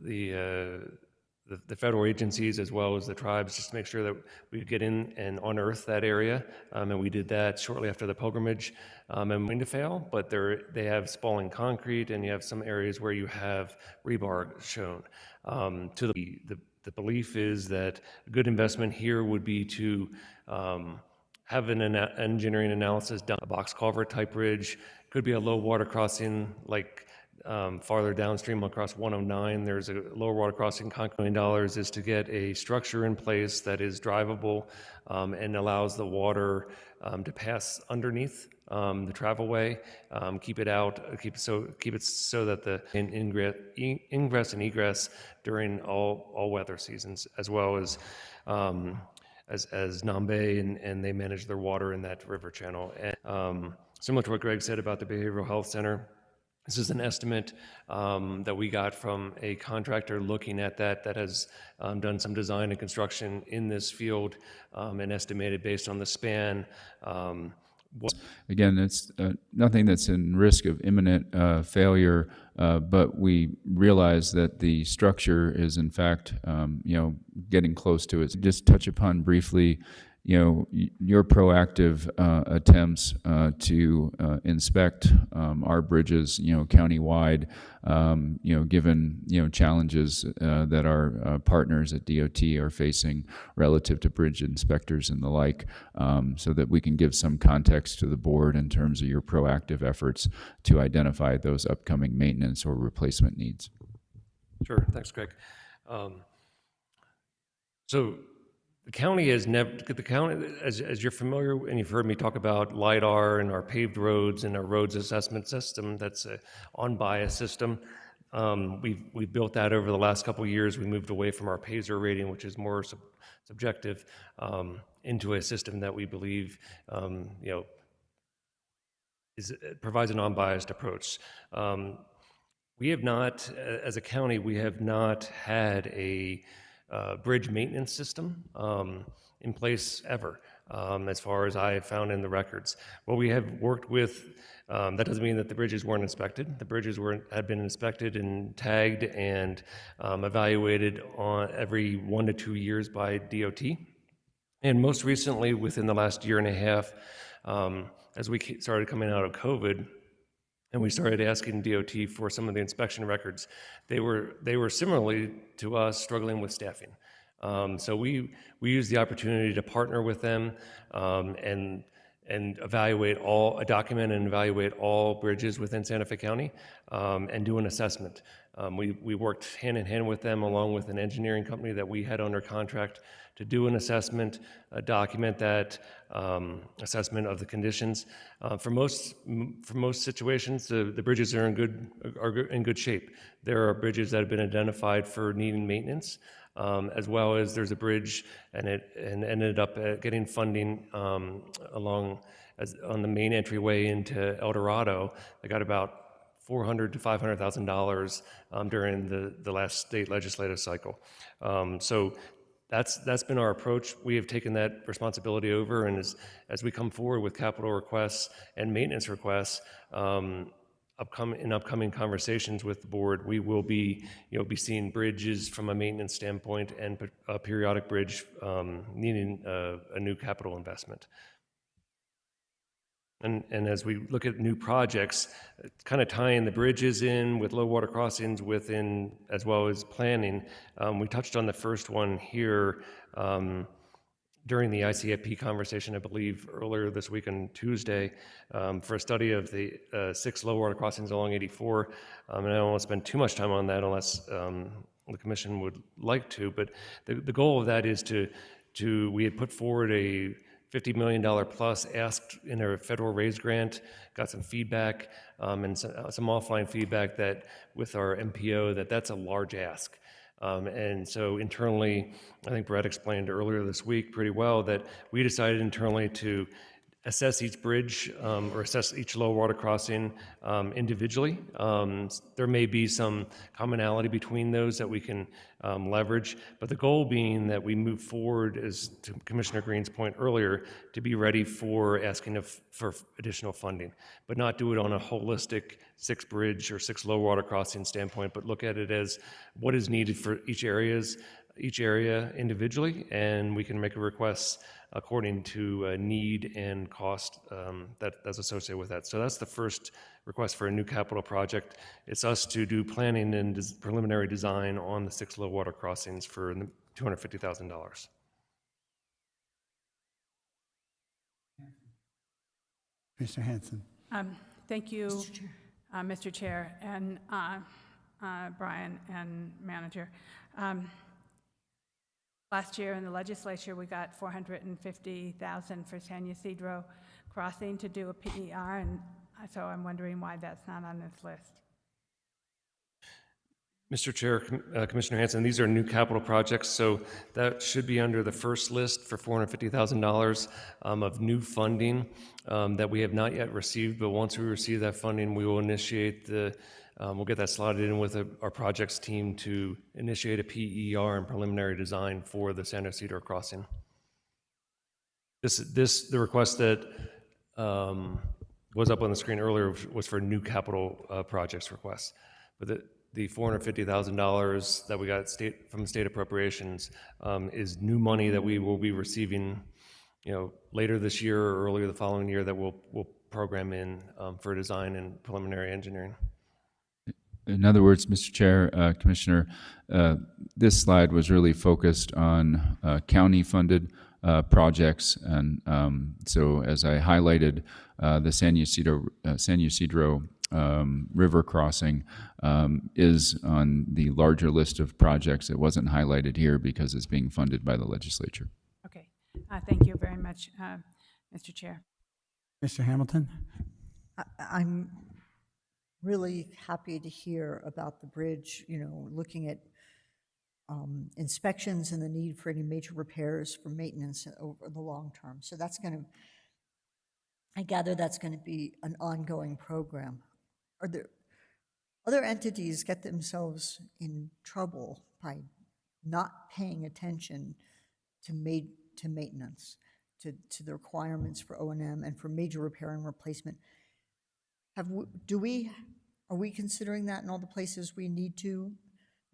S8: the federal agencies as well as the tribes just to make sure that we could get in and unearth that area. And we did that shortly after the pilgrimage and going to fail, but they have spalling concrete and you have some areas where you have rebar shown. The belief is that a good investment here would be to have an engineering analysis done, a box culvert type bridge, could be a low water crossing like farther downstream across 109, there's a lower water crossing. $1 million is to get a structure in place that is drivable and allows the water to pass underneath the travelway, keep it out, keep it so that the ingress and egress during all weather seasons, as well as Nambe, and they manage their water in that river channel. And similar to what Greg said about the Behavioral Health Center, this is an estimate that we got from a contractor looking at that has done some design and construction in this field and estimated based on the span.
S7: Again, it's nothing that's in risk of imminent failure, but we realize that the structure is in fact, getting close to it. Just touch upon briefly, your proactive attempts to inspect our bridges, countywide, given, challenges that our partners at DOT are facing relative to bridge inspectors and the like, so that we can give some context to the board in terms of your proactive efforts to identify those upcoming maintenance or replacement needs.
S8: Sure, thanks, Greg. So the county has never, as you're familiar, and you've heard me talk about LIDAR and our paved roads and our roads assessment system, that's an on-bias system. We've built that over the last couple of years. We moved away from our PASER rating, which is more subjective, into a system that we believe, provides an unbiased approach. We have not, as a county, we have not had a bridge maintenance system in place ever, as far as I have found in the records. What we have worked with, that doesn't mean that the bridges weren't inspected. The bridges had been inspected and tagged and evaluated on every 1 to 2 years by DOT. And most recently, within the last year and a half, as we started coming out of COVID, and we started asking DOT for some of the inspection records, they were similarly to us struggling with staffing. So we used the opportunity to partner with them and document and evaluate all bridges within Santa Fe County and do an assessment. We worked hand in hand with them, along with an engineering company that we had under contract, to do an assessment, document that assessment of the conditions. For most situations, the bridges are in good shape. There are bridges that have been identified for needing maintenance, as well as there's a bridge and ended up getting funding on the main entryway into El Dorado. They got about $400,000 to $500,000 during the last state legislative cycle. So that's been our approach. We have taken that responsibility over, and as we come forward with capital requests and maintenance requests, in upcoming conversations with the board, we will be seeing bridges from a maintenance standpoint and a periodic bridge needing a new capital investment. And as we look at new projects, kind of tying the bridges in with low water crossings within, as well as planning, we touched on the first one here during the ICFP conversation, I believe, earlier this week on Tuesday, for a study of the 6 low water crossings along 84. And I don't want to spend too much time on that unless the commission would like to, but the goal of that is we had put forward a $50 million plus asked in a federal raise grant, got some feedback and some offline feedback that with our MPO that's a large ask. And so internally, I think Brett explained earlier this week pretty well that we decided internally to assess each bridge or assess each low water crossing individually. There may be some commonality between those that we can leverage, but the goal being that we move forward, as to Commissioner Green's point earlier, to be ready for asking for additional funding, but not do it on a holistic 6 bridge or 6 low water crossing standpoint, but look at it as what is needed for each area individually, and we can make a request according to need and cost that's associated with that. So that's the first request for a new capital project. It's us to do planning and preliminary design on the 6 low water crossings for $250,000.
S1: Mr. Hanson.
S3: Thank you, Mr. Chair, and Brian and Manager. Last year in the legislature, we got $450,000 for San Ysidro Crossing to do a PER, and so I'm wondering why that's not on this list.
S8: Mr. Chair, Commissioner Hanson, these are new capital projects, so that should be under the first list for $450,000 of new funding that we have not yet received, but once we receive that funding, we will initiate we'll get that slotted in with our projects team to initiate a PER and preliminary design for the San Ysidro Crossing. The request that was up on the screen earlier was for new capital projects requests, but the $450,000 that we got from state appropriations is new money that we will be receiving, later this year or earlier the following year that we'll program in for design and preliminary engineering.
S7: In other words, Mr. Chair, Commissioner, this slide was really focused on county-funded projects, and so as I highlighted, the San Ysidro river crossing is on the larger list of projects. It wasn't highlighted here because it's being funded by the legislature.
S3: Okay, thank you very much, Mr. Chair.
S1: Mr. Hamilton?
S9: I'm really happy to hear about the bridge, looking at inspections and the need for any major repairs for maintenance over the long term. So I gather that's going to be an ongoing program. Are there other entities get themselves in trouble by not paying attention to maintenance, to the requirements for O&M and for major repair and replacement? Are we considering that in all the places we need to?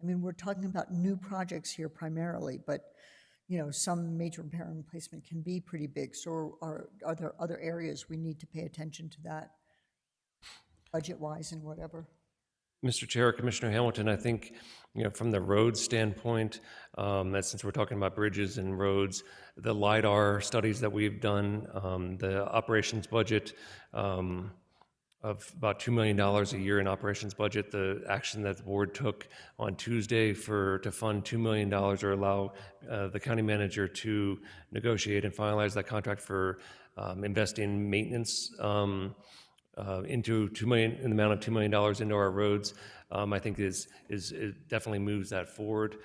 S9: I mean, we're talking about new projects here primarily, but some major repair and replacement can be pretty big. So are there other areas we need to pay attention to that, budget-wise and whatever?
S8: Mr. Chair, Commissioner Hamilton, I think, from the road standpoint, that since we're talking about bridges and roads, the LIDAR studies that we've done, the operations budget of about $2 million a year in operations budget, the action that the board took on Tuesday to fund $2 million or allow the county manager to negotiate and finalize that contract for investing maintenance into $2 million, in the amount of $2 million into our roads, I think it definitely moves that forward.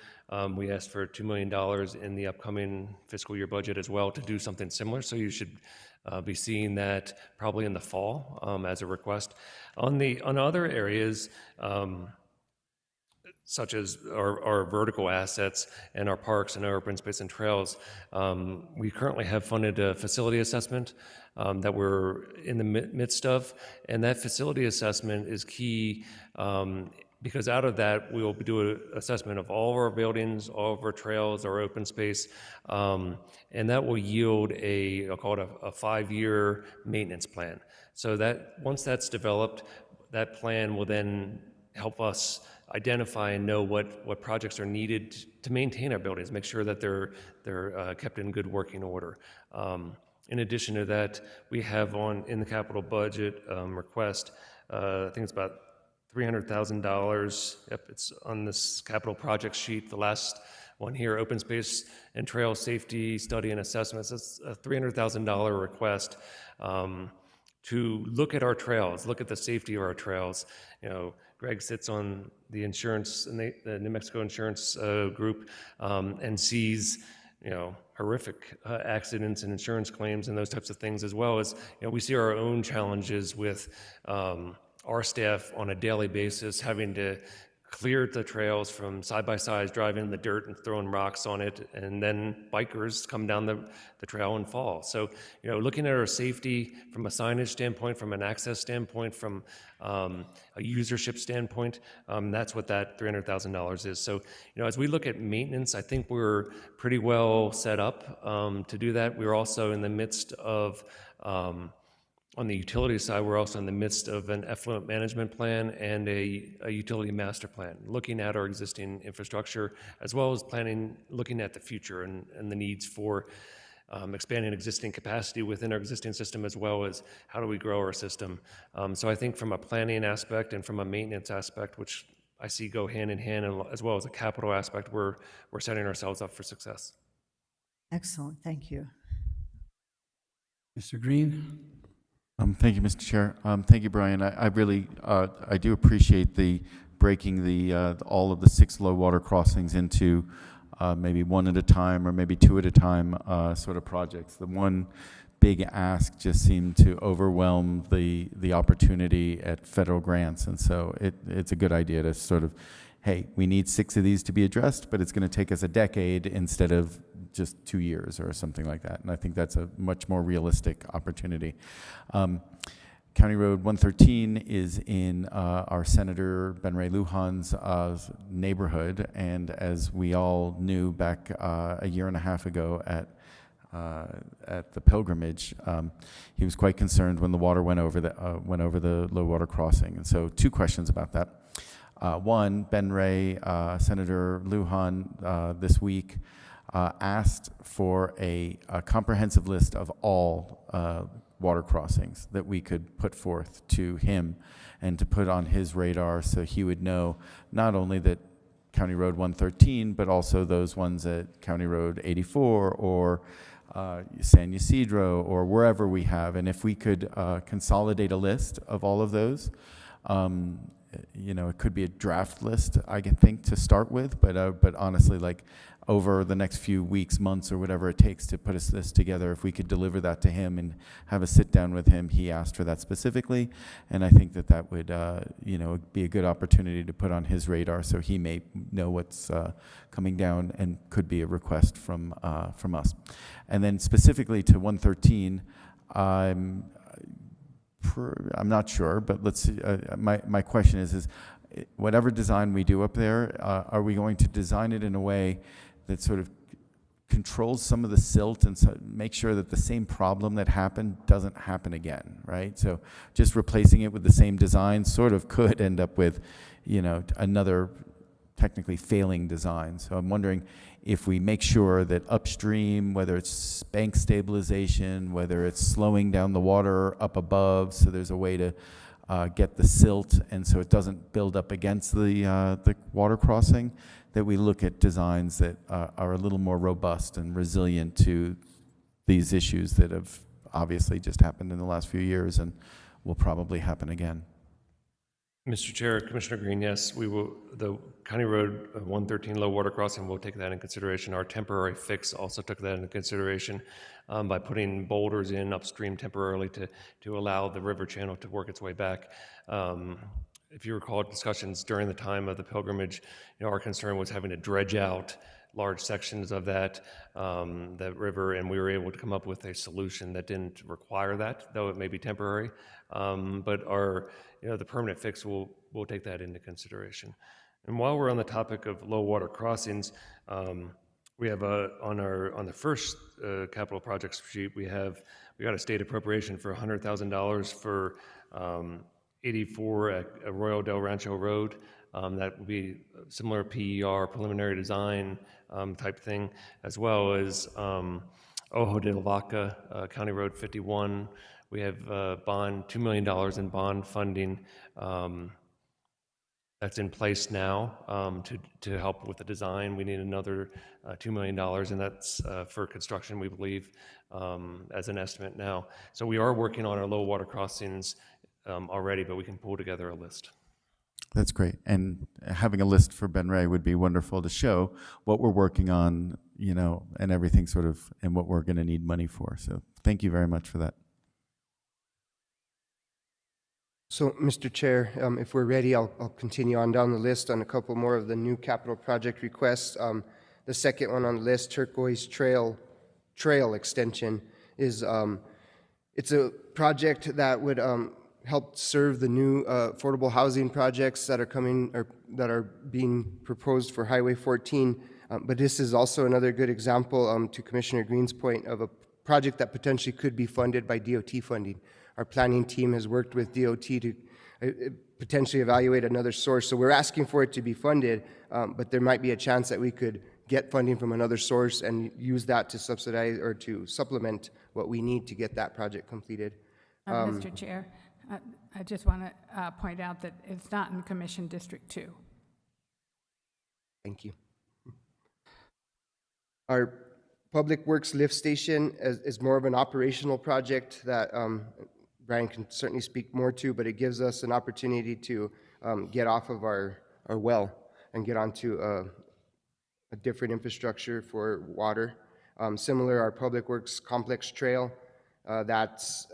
S8: We asked for $2 million in the upcoming fiscal year budget as well to do something similar. So you should be seeing that probably in the fall as a request. On other areas, such as our vertical assets and our parks and our open space and trails, we currently have funded a facility assessment that we're in the midst of, and that facility assessment is key because out of that we'll do an assessment of all of our buildings, all of our trails, our open space, and that will yield I'll call it a 5-year maintenance plan. So that once that's developed, that plan will then help us identify and know what projects are needed to maintain our buildings, make sure that they're kept in good working order. In addition to that, we have in the capital budget request, I think it's about $300,000. Yep, it's on this capital project sheet, the last one here, open space and trail safety study and assessments. It's a $300,000 request to look at our trails, look at the safety of our trails. Greg sits on the insurance and the New Mexico insurance group and sees horrific accidents and insurance claims and those types of things, as well as we see our own challenges with our staff on a daily basis having to clear the trails from side-by-sides, driving in the dirt and throwing rocks on it, and then bikers come down the trail and fall. So, looking at our safety from a signage standpoint, from an access standpoint, from a usership standpoint, that's what that $300,000 is. So, as we look at maintenance, I think we're pretty well set up to do that. We're also in the midst of on the utility side, we're also in the midst of an effluent management plan and a utility master plan, looking at our existing infrastructure, as well as looking at the future and the needs for expanding existing capacity within our existing system, as well as how do we grow our system. So I think from a planning aspect and from a maintenance aspect, which I see go hand in hand, and as well as a capital aspect, we're setting ourselves up for success.
S9: Excellent, thank you.
S1: Mr. Green?
S4: Thank you, Mr. Chair. Thank you, Brian. I really, I do appreciate the breaking all of the 6 low water crossings into maybe one at a time or maybe 2 at a time sort of projects. The one big ask just seemed to overwhelm the opportunity at federal grants, and so it's a good idea to sort of, hey, we need 6 of these to be addressed, but it's going to take us a decade instead of just 2 years or something like that. And I think that's a much more realistic opportunity. County Road 113 is in our Senator Ben Ray Lujan's neighborhood, and as we all knew back a year and a half ago at the pilgrimage, he was quite concerned when the water went over the low water crossing. And so 2 questions about that. One, Ben Ray, Senator Lujan, this week asked for a comprehensive list of all water crossings that we could put forth to him and to put on his radar, so he would know not only that County Road 113, but also those ones at County Road 84 or San Ysidro or wherever we have. And if we could consolidate a list of all of those, you know, it could be a draft list, I can think, to start with, but honestly, like, over the next few weeks, months, or whatever it takes to put this together, if we could deliver that to him and have a sit down with him. He asked for that specifically, and I think that would, you know, be a good opportunity to put on his radar, so he may know what's coming down and could be a request from us. And then specifically to 113, I'm not sure, but let's see. My question is whatever design we do up there, are we going to design it in a way that sort of controls some of the silt and so make sure that the same problem that happened doesn't happen again, right? So just replacing it with the same design sort of could end up with, you know, another technically failing design. So I'm wondering if we make sure that upstream, whether it's bank stabilization, whether it's slowing down the water up above, so there's a way to get the silt and so it doesn't build up against the water crossing, that we look at designs that are a little more robust and resilient to these issues that have obviously just happened in the last few years and will probably happen again.
S8: Mr. Chair, Commissioner Green, yes, we will. The County Road 113 low water crossing will take that in consideration. Our temporary fix also took that into consideration by putting boulders in upstream temporarily to allow the river channel to work its way back. If you recall discussions during the time of the pilgrimage, you know, our concern was having to dredge out large sections of that river, and we were able to come up with a solution that didn't require that, though it may be temporary. But our, you know, the permanent fix will take that into consideration. And while we're on the topic of low water crossings, we have on the first capital projects sheet, we got a state appropriation for $100,000 for 84 at Arroyo del Rancho Road. That would be similar PER, preliminary design type thing, as well as Ojo de la Vaca, County Road 51. We have $2 million in bond funding that's in place now to help with the design. We need another $2 million, and that's for construction, we believe, as an estimate now. So we are working on our low water crossings already, but we can pull together a list.
S4: That's great. And having a list for Ben Ray would be wonderful to show what we're working on, you know, and everything sort of, and what we're going to need money for. So thank you very much for that.
S5: So, Mr. Chair, if we're ready, I'll continue on down the list on a couple more of the new capital project requests. The second one on the list, Turquoise Trail extension, is it's a project that would help serve the new affordable housing projects that are coming or that are being proposed for Highway 14. But this is also another good example, to Commissioner Green's point, of a project that potentially could be funded by DOT funding. Our planning team has worked with DOT to potentially evaluate another source. So we're asking for it to be funded, but there might be a chance that we could get funding from another source and use that to subsidize or to supplement what we need to get that project completed.
S3: Mr. Chair, I just want to point out that it's not in Commission District 2.
S5: Thank you. Our Public Works lift station is more of an operational project that Brian can certainly speak more to, but it gives us an opportunity to get off of our well and get onto a different infrastructure for water. Similar, our Public Works Complex Trail, that's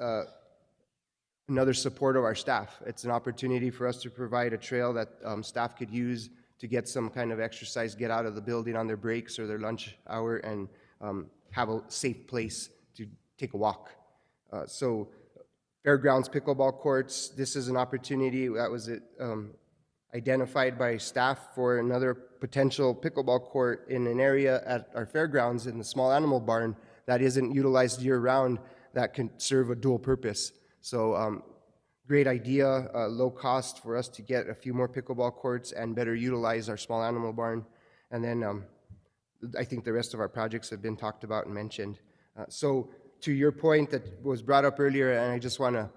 S5: another support of our staff. It's an opportunity for us to provide a trail that staff could use to get some kind of exercise, get out of the building on their breaks or their lunch hour, and have a safe place to take a walk. So Fairgrounds pickleball courts, this is an opportunity that was identified by staff for another potential pickleball court in an area at our fairgrounds in the small animal barn that isn't utilized year-round that can serve a dual purpose. So great idea, low cost for us to get a few more pickleball courts and better utilize our small animal barn. And then I think the rest of our projects have been talked about and mentioned. So to your point that was brought up earlier, and I just want to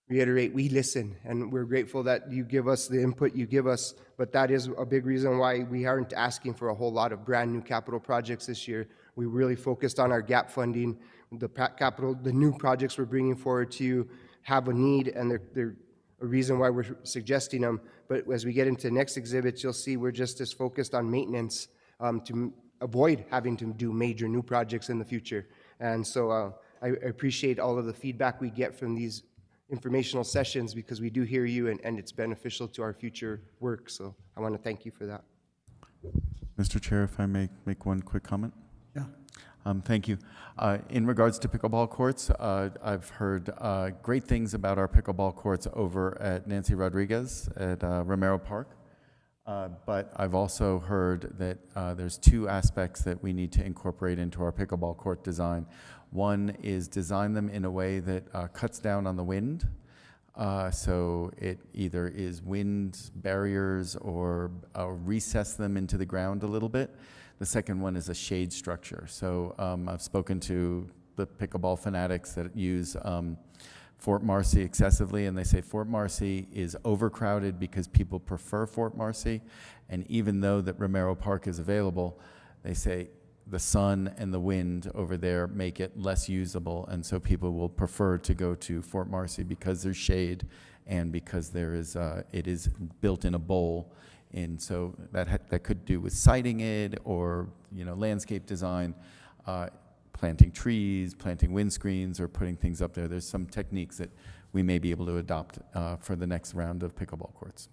S5: reiterate, we listen, and we're grateful that you give us the input you give us, but that is a big reason why we aren't asking for a whole lot of brand new capital projects this year. We really focused on our gap funding. The new projects we're bringing forward to you have a need, and they're a reason why we're suggesting them. But as we get into next exhibits, you'll see we're just as focused on maintenance to avoid having to do major new projects in the future. And so I appreciate all of the feedback we get from these informational sessions, because we do hear you, and it's beneficial to our future work. So I want to thank you for that.
S4: Mr. Chair, if I may make one quick comment?
S1: Yeah.
S4: Thank you. In regards to pickleball courts, I've heard great things about our pickleball courts over at Nancy Rodriguez at Romero Park. But I've also heard that there's two aspects that we need to incorporate into our pickleball court design. One is design them in a way that cuts down on the wind. So it either is wind barriers or recess them into the ground a little bit. The second one is a shade structure. So I've spoken to the pickleball fanatics that use Fort Marcy excessively, and they say Fort Marcy is overcrowded because people prefer Fort Marcy, and even though that Romero Park is available, they say the sun and the wind over there make it less usable, and so people will prefer to go to Fort Marcy because there's shade and because there is it is built in a bowl, and so that could do with siting it or landscape design. Planting trees, planting windscreens, or putting things up there. There's some techniques that we may be able to adopt for the next round of pickleball courts.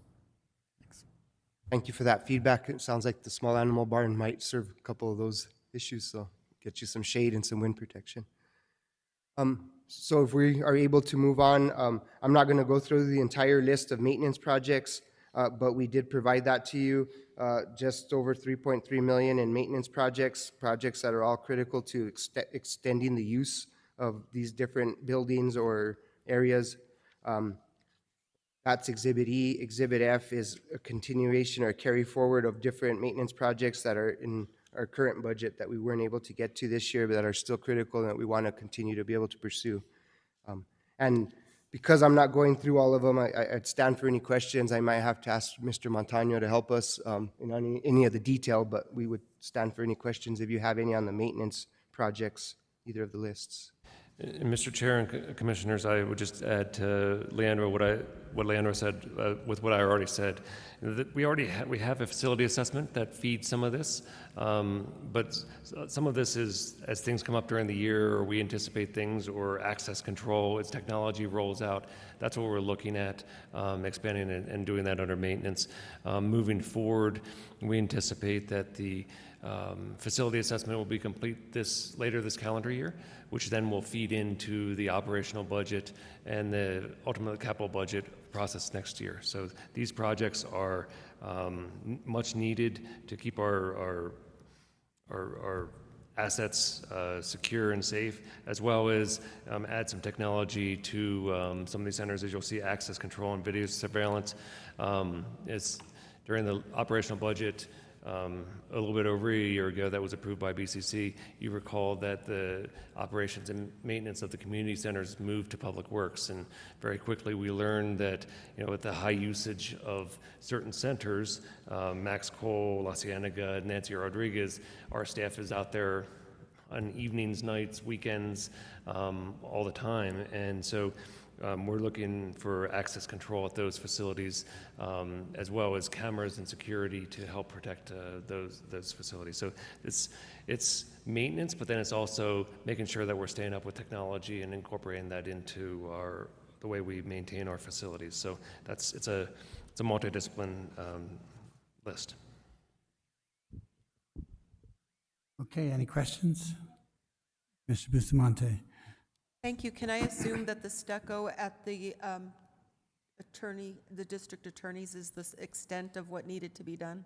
S4: Thanks.
S5: Thank you for that feedback. It sounds like the small animal barn might serve a couple of those issues, so get you some shade and some wind protection. So if we are able to move on, I'm not going to go through the entire list of maintenance projects, but we did provide that to you. Just over $3.3 million in maintenance projects that are all critical to extending the use of these different buildings or areas. That's Exhibit E. Exhibit F is a continuation or a carry forward of different maintenance projects that are in our current budget that we weren't able to get to this year, but that are still critical and that we want to continue to be able to pursue. And because I'm not going through all of them, I'd stand for any questions. I might have to ask Mr. Montano to help us in any of the detail, but we would stand for any questions if you have any on the maintenance projects, either of the lists.
S8: And Mr. Chair and Commissioners, I would just add to Leandro what Leandro said with what I already said. That we have a facility assessment that feeds some of this, but some of this is as things come up during the year, or we anticipate things, or access control as technology rolls out. That's what we're looking at, expanding and doing that under maintenance. Moving forward, we anticipate that the facility assessment will be complete later this calendar year, which then will feed into the operational budget and the ultimate capital budget process next year. So these projects are much needed to keep our assets secure and safe, as well as add some technology to some of these centers. As you'll see, access control and video surveillance. During the operational budget a little bit over a year ago that was approved by BCC. You recall that the operations and maintenance of the community centers moved to Public Works, and very quickly we learned that, with the high usage of certain centers, Max Cole, La Cienega, Nancy Rodriguez, our staff is out there on evenings, nights, weekends, all the time. And so we're looking for access control at those facilities, as well as cameras and security to help protect those facilities. So it's maintenance, but then it's also making sure that we're staying up with technology and incorporating that into the way we maintain our facilities. So it's a multidiscipline list.
S1: Okay, any questions? Mr. Bustamante?
S10: Thank you. Can I assume that the stucco at the district attorney's is the extent of what needed to be done?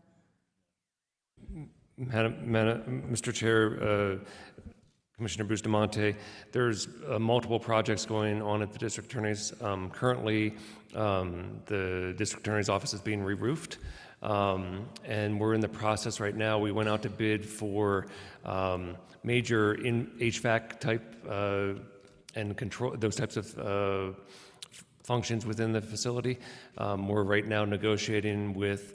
S8: Mr. Chair, Commissioner Bustamante, there's multiple projects going on at the district attorney's. Currently, the district attorney's office is being re-roofed. And we're in the process right now. We went out to bid for major HVAC type and control, those types of functions within the facility. We're right now negotiating with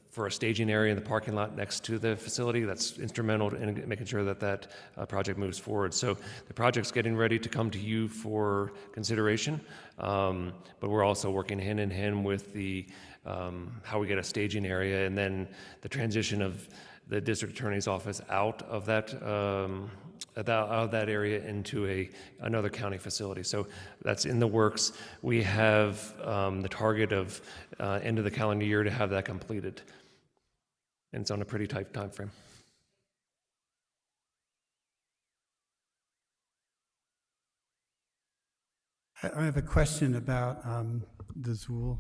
S8: for a staging area in the parking lot next to the facility. That's instrumental in making sure that project moves forward. So the project's getting ready to come to you for consideration, but we're also working hand in hand with the how we get a staging area, and then the transition of the district attorney's office out of that area into another county facility. So that's in the works. We have the target of end of the calendar year to have that completed, and it's on a pretty tight time frame.
S1: I have a question about the Zool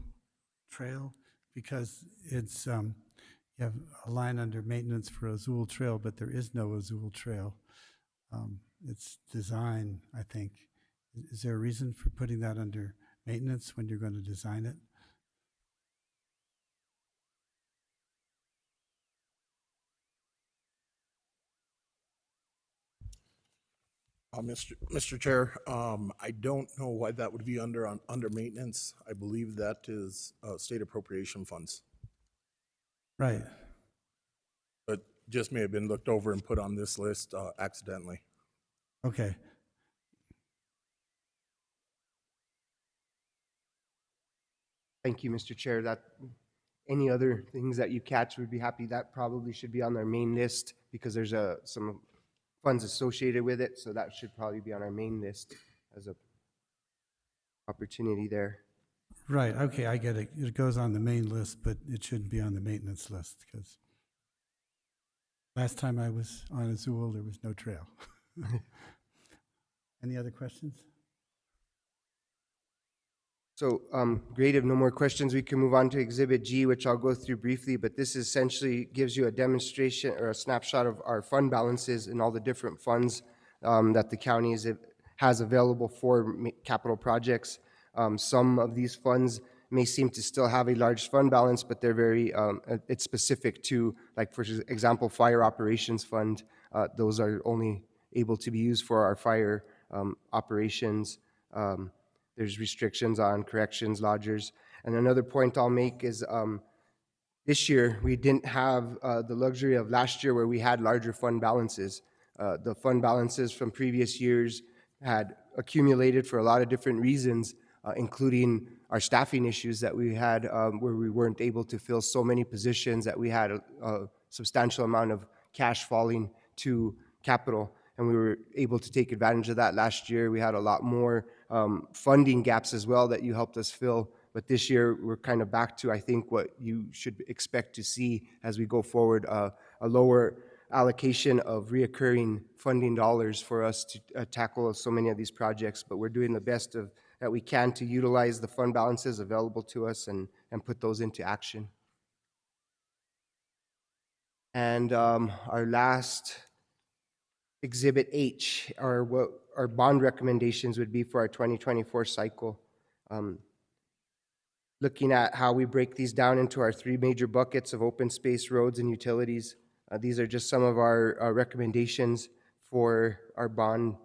S1: Trail, because it's you have a line under maintenance for Azul Trail, but there is no Azul Trail. It's design, I think. Is there a reason for putting that under maintenance when you're going to design it?
S11: Mr. Chair, I don't know why that would be under maintenance. I believe that is state appropriation funds.
S1: Right.
S11: But just may have been looked over and put on this list accidentally.
S1: Okay.
S5: Thank you, Mr. Chair. That any other things that you catch, we'd be happy. That probably should be on our main list because there's some funds associated with it, so that should probably be on our main list as a opportunity there.
S1: Right, okay, I get it. It goes on the main list, but it shouldn't be on the maintenance list, because last time I was on Azul, there was no trail. Any other questions?
S5: So, great, if no more questions, we can move on to Exhibit G, which I'll go through briefly, but this essentially gives you a demonstration or a snapshot of our fund balances and all the different funds that the county has available for capital projects. Some of these funds may seem to still have a large fund balance, but they're very, it's specific to, like, for example, Fire Operations Fund. Those are only able to be used for our fire operations. There's restrictions on corrections, lodgers. And another point I'll make is this year we didn't have the luxury of last year where we had larger fund balances. The fund balances from previous years had accumulated for a lot of different reasons, including our staffing issues that we had where we weren't able to fill so many positions that we had a substantial amount of cash falling to capital. And we were able to take advantage of that last year. We had a lot more funding gaps as well that you helped us fill. But this year, we're kind of back to, I think, what you should expect to see as we go forward, a lower allocation of reoccurring funding dollars for us to tackle so many of these projects. But we're doing the best that we can to utilize the fund balances available to us and put those into action. And our last Exhibit H are what our bond recommendations would be for our 2024 cycle. looking at how we break these down into our three major buckets of open space, roads, and utilities. These are just some of our recommendations for our bond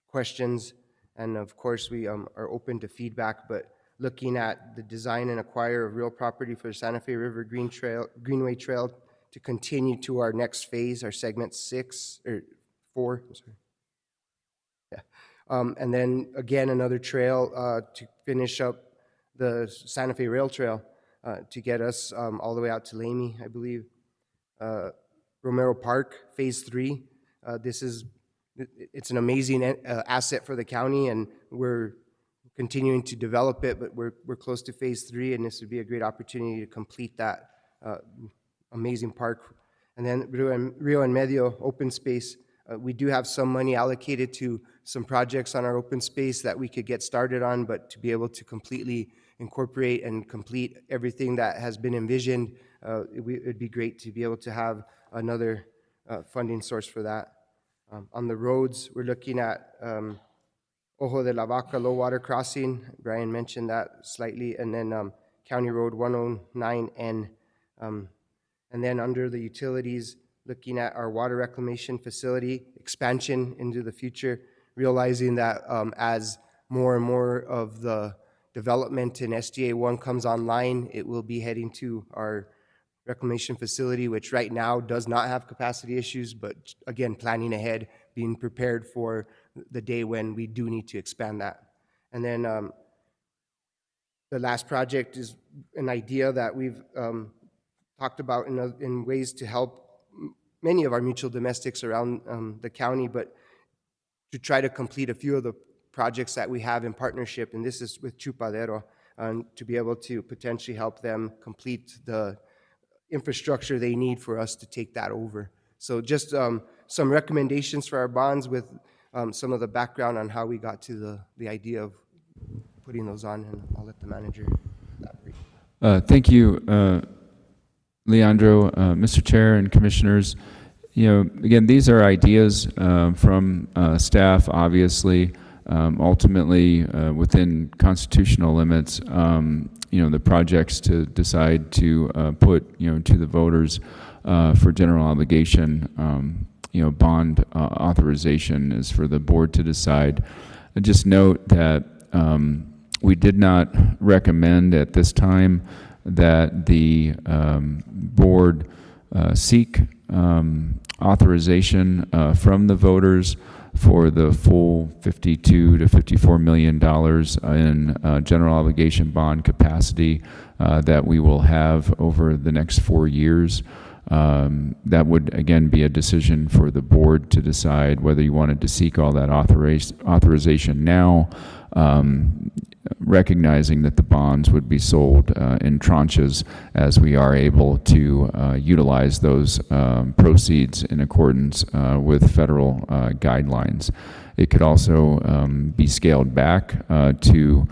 S5: questions. And of course, we are open to feedback, but looking at the design and acquire of real property for Santa Fe River Greenway Trail to continue to our next phase, our segment 4, I'm sorry. Yeah. And then again, another trail to finish up the Santa Fe Rail Trail to get us all the way out to Lamy, I believe. Romero Park, Phase 3. It's an amazing asset for the county, and we're continuing to develop it, but we're close to Phase 3, and this would be a great opportunity to complete that amazing park. And then Rio en Medio, open space. We do have some money allocated to some projects on our open space that we could get started on, but to be able to completely incorporate and complete everything that has been envisioned, it'd be great to be able to have another funding source for that. On the roads, we're looking at Ojo de la Vaca low water crossing. Brian mentioned that slightly, and then County Road 109N. And then under the utilities, looking at our water reclamation facility expansion into the future, realizing that as more and more of the development in SDA 1 comes online, it will be heading to our reclamation facility, which right now does not have capacity issues, but again, planning ahead, being prepared for the day when we do need to expand that. And then the last project is an idea that we've talked about in ways to help many of our mutual domestics around the county, but to try to complete a few of the projects that we have in partnership, and this is with Chupadero, to be able to potentially help them complete the infrastructure they need for us to take that over. So just some recommendations for our bonds with some of the background on how we got to the idea of putting those on, and I'll let the manager elaborate.
S7: Thank you, Leandro, Mr. Chair and Commissioners. Again, these are ideas from staff, obviously, ultimately within constitutional limits. The projects to decide to put, to the voters for general obligation, bond authorization is for the board to decide. I just note that we did not recommend at this time that the board seek authorization from the voters for the full $52 to $54 million in general obligation bond capacity that we will have over the next 4 years. That would, again, be a decision for the board to decide whether you wanted to seek all that authorization now, recognizing that the bonds would be sold in tranches as we are able to utilize those proceeds in accordance with federal guidelines. It could also be scaled back to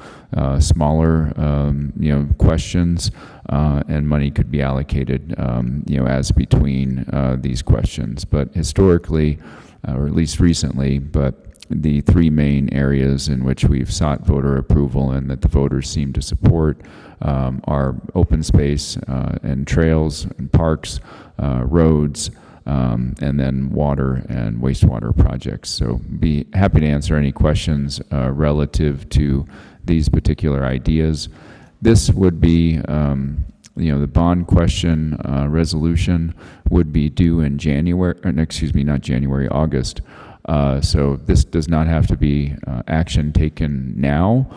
S7: smaller, questions, and money could be allocated, as between these questions. But historically, or at least recently, but the three main areas in which we've sought voter approval and that the voters seem to support are open space and trails and parks, roads, and then water and wastewater projects. So be happy to answer any questions relative to these particular ideas. This would be, the bond question resolution would be due in August. So this does not have to be action taken now,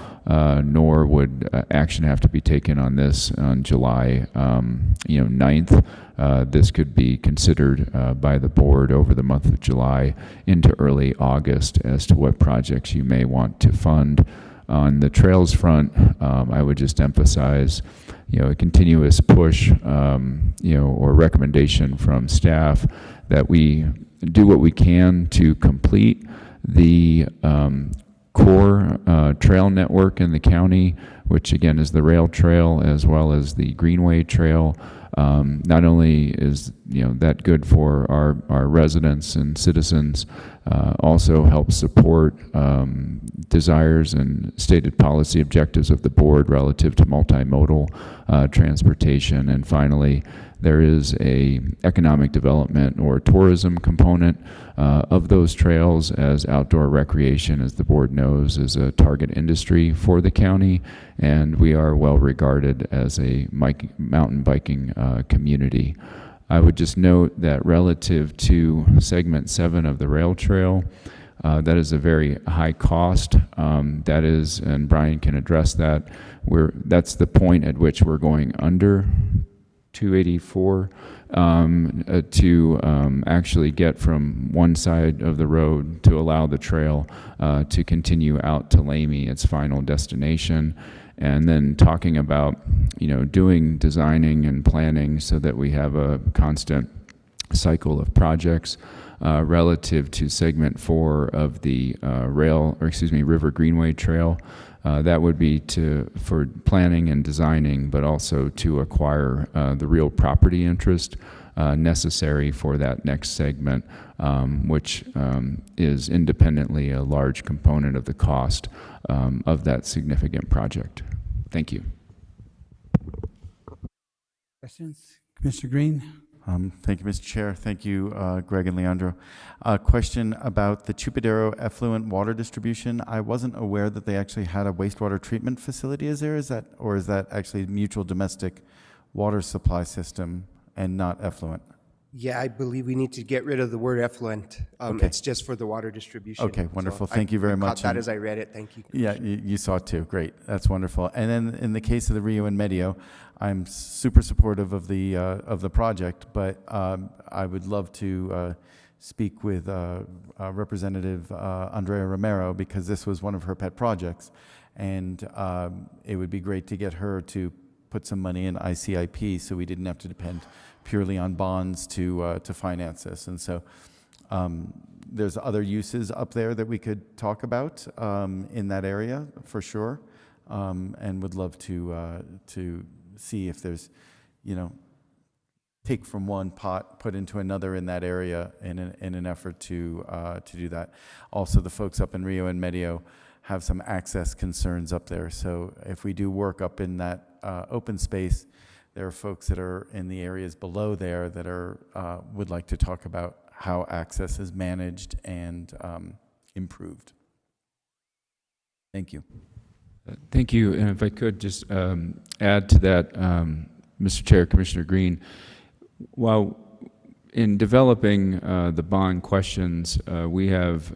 S7: nor would action have to be taken on this on July 9th. This could be considered by the board over the month of July into early August as to what projects you may want to fund. On the trails front, I would just emphasize, a continuous push, or recommendation from staff that we do what we can to complete the core trail network in the county, which again is the rail trail as well as the Greenway Trail. Not only is that good for our residents and citizens, also helps support desires and stated policy objectives of the board relative to multimodal transportation. And finally, there is a economic development or tourism component of those trails, as outdoor recreation, as the board knows, is a target industry for the county, and we are well regarded as a mountain biking community. I would just note that relative to segment 7 of the rail trail, that is a very high cost. That is, and Brian can address that, that's the point at which we're going under 284 to actually get from one side of the road to allow the trail to continue out to Lamy, its final destination. And then talking about, designing and planning so that we have a constant cycle of projects relative to segment 4 of the River Greenway Trail. That would be for planning and designing, but also to acquire the real property interest necessary for that next segment, which is independently a large component of the cost of that significant project. Thank you.
S1: Questions? Commissioner Green?
S4: Thank you, Mr. Chair. Thank you, Greg and Leandro. A question about the Chupadero effluent water distribution. I wasn't aware that they actually had a wastewater treatment facility. Is that actually mutual domestic water supply system and not effluent?
S5: Yeah, I believe we need to get rid of the word effluent.
S4: Okay.
S5: It's just for the water distribution.
S4: Okay, wonderful.
S5: So
S4: Thank you very
S5: I
S4: much.
S5: caught that
S4: And-
S5: as I read it. Thank you.
S4: Yeah, you saw it too. Great. That's wonderful. And then in the case of the Rio and Medio, I'm super supportive of the project, but I would love to speak with Representative Andrea Romero, because this was one of her pet projects, and it would be great to get her to put some money in ICIP so we didn't have to depend purely on bonds to finance this. And so there's other uses up there that we could talk about in that area for sure, and would love to see if there's, take from one pot, put into another in that area in an effort to do that. Also, the folks up in Rio and Medio have some access concerns up there. So if we do work up in that open space, there are folks that are in the areas below there that are would like to talk about how access is managed and improved. Thank you.
S7: Thank you. And if I could just add to that, Mr. Chair, Commissioner Green, while in developing the bond questions, we have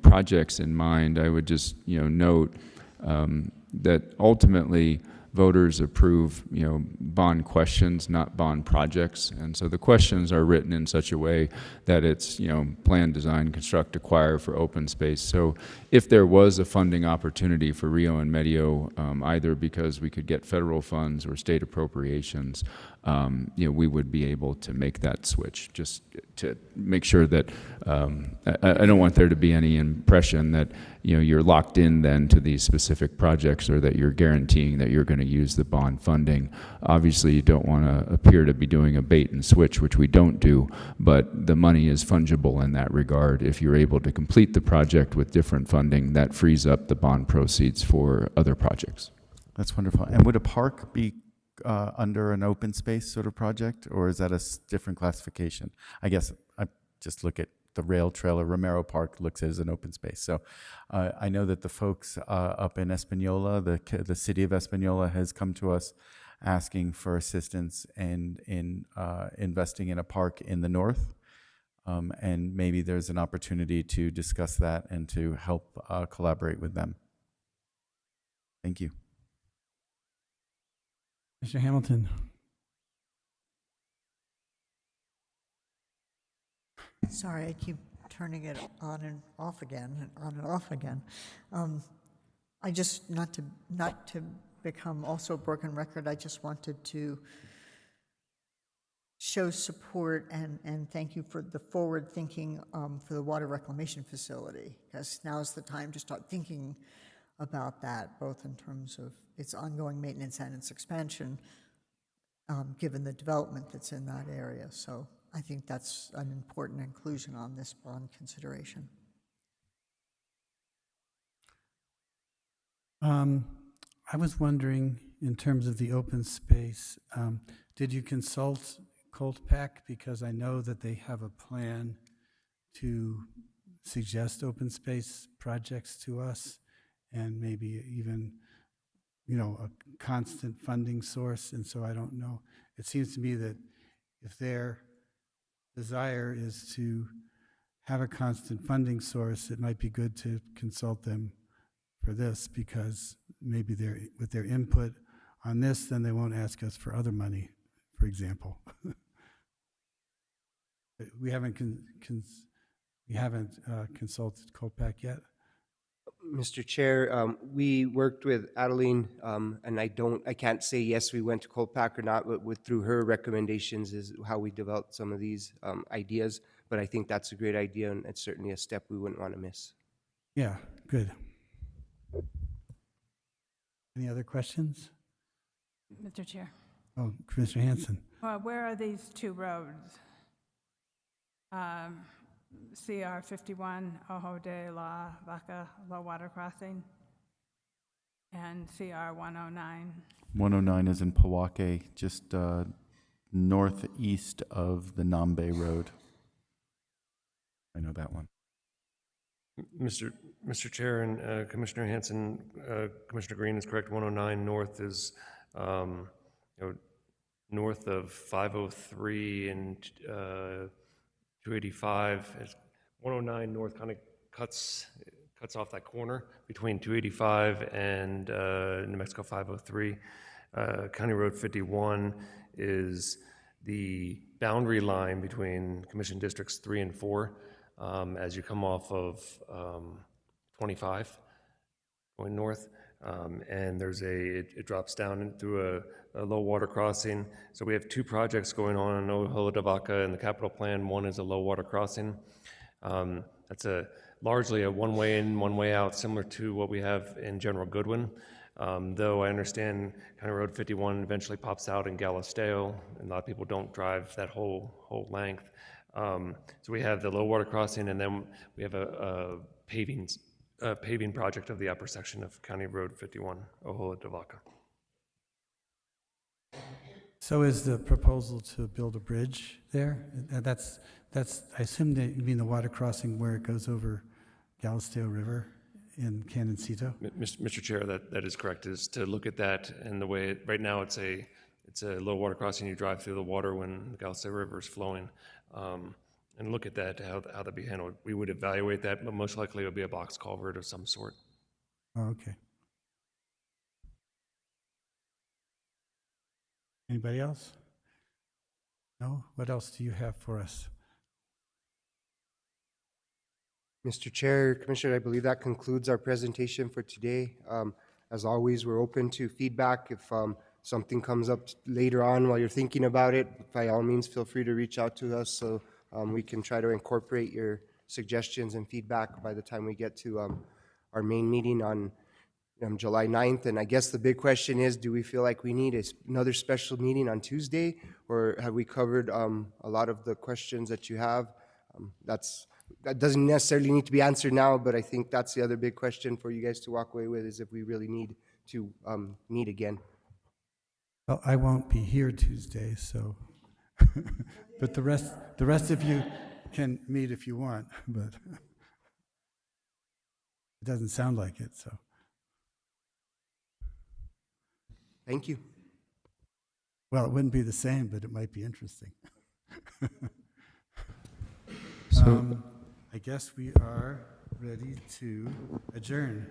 S7: projects in mind. I would just note that ultimately voters approve bond questions, not bond projects, and so the questions are written in such a way that it's plan, design, construct, acquire for open space. So if there was a funding opportunity for Rio and Medio, either because we could get federal funds or state appropriations, we would be able to make that switch, just to make sure that I don't want there to be any impression that you're locked in then to these specific projects, or that you're guaranteeing that you're going to use the bond funding. Obviously, you don't want to appear to be doing a bait and switch, which we don't do, but the money is fungible in that regard. If you're able to complete the project with different funding, that frees up the bond proceeds for other projects.
S4: That's wonderful. And would a park be under an open space sort of project, or is that a different classification? I guess I just look at the rail trail, or Romero Park looks as an open space. So I know that the folks up in Espanola, the city of Espanola, has come to us asking for assistance in investing in a park in the north. And maybe there's an opportunity to discuss that and to help collaborate with them. Thank you.
S1: Mr. Hamilton?
S9: Sorry, I keep turning it on and off again, and on and off again. I just, not to become also a broken record, I just wanted to show support and thank you for the forward thinking for the water reclamation facility, because now is the time to start thinking about that, both in terms of its ongoing maintenance and its expansion. given the development that's in that area. So I think that's an important inclusion on this bond consideration.
S1: I was wondering, in terms of the open space, did you consult Coltpack? Because I know that they have a plan to suggest open space projects to us, and maybe even, a constant funding source. And so I don't know. It seems to me that if their desire is to have a constant funding source, it might be good to consult them for this, because maybe with their input on this, then they won't ask us for other money, for example. We haven't consulted Coltpack yet.
S5: Mr. Chair, we worked with Adeline, and I can't say yes, we went to Coltpack or not, but through her recommendations is how we developed some of these ideas. But I think that's a great idea, and it's certainly a step we wouldn't want to miss.
S1: Yeah, good. Any other questions?
S3: Mr. Chair,
S1: Oh, Commissioner Hanson.
S3: where are these two roads? CR 51, Ojo de la Vaca, low water crossing, and CR 109.
S4: 109 is in Powake, just northeast of the Nambe Road. I know that one.
S8: Mr. Chair and Commissioner Hanson, Commissioner Green is correct. 109 north is north of 503 and 285. 109 north kind of cuts off that corner between 285 and New Mexico 503. County Road 51 is the boundary line between Commission Districts 3 and 4. As you come off of 25 going north, and it drops down through a low water crossing. So we have two projects going on in Ojo de Vaca in the capital plan. One is a low water crossing. That's largely a one-way in, one-way out, similar to what we have in General Goodwin. Though I understand County Road 51 eventually pops out in Galisteo, and a lot of people don't drive that whole length. So we have the low water crossing, and then we have a paving project of the upper section of County Road 51, Ojo de Vaca.
S1: So is the proposal to build a bridge there? That's. I assume that you mean the water crossing where it goes over Galisteo River in Canoncito?
S8: Mr. Chair, that is correct. Is to look at that and the way right now it's a low water crossing. You drive through the water when the Galisteo River is flowing. And look at that, how that be handled. We would evaluate that, but most likely it would be a box culvert of some sort.
S1: Oh, okay. Anybody else? No? What else do you have for us?
S5: Mr. Chair, Commissioner, I believe that concludes our presentation for today. As always, we're open to feedback. If something comes up later on while you're thinking about it, by all means, feel free to reach out to us so we can try to incorporate your suggestions and feedback by the time we get to our main meeting on July 9th. And I guess the big question is, do we feel like we need another special meeting on Tuesday, or have we covered a lot of the questions that you have? That doesn't necessarily need to be answered now, but I think that's the other big question for you guys to walk away with, is if we really need to meet again.
S1: Well, I won't be here Tuesday, so, but the rest of you can meet if you want, but it doesn't sound like it, so.
S5: Thank you.
S1: Well, it wouldn't be the same, but it might be interesting.
S7: So
S1: I guess we are ready to adjourn.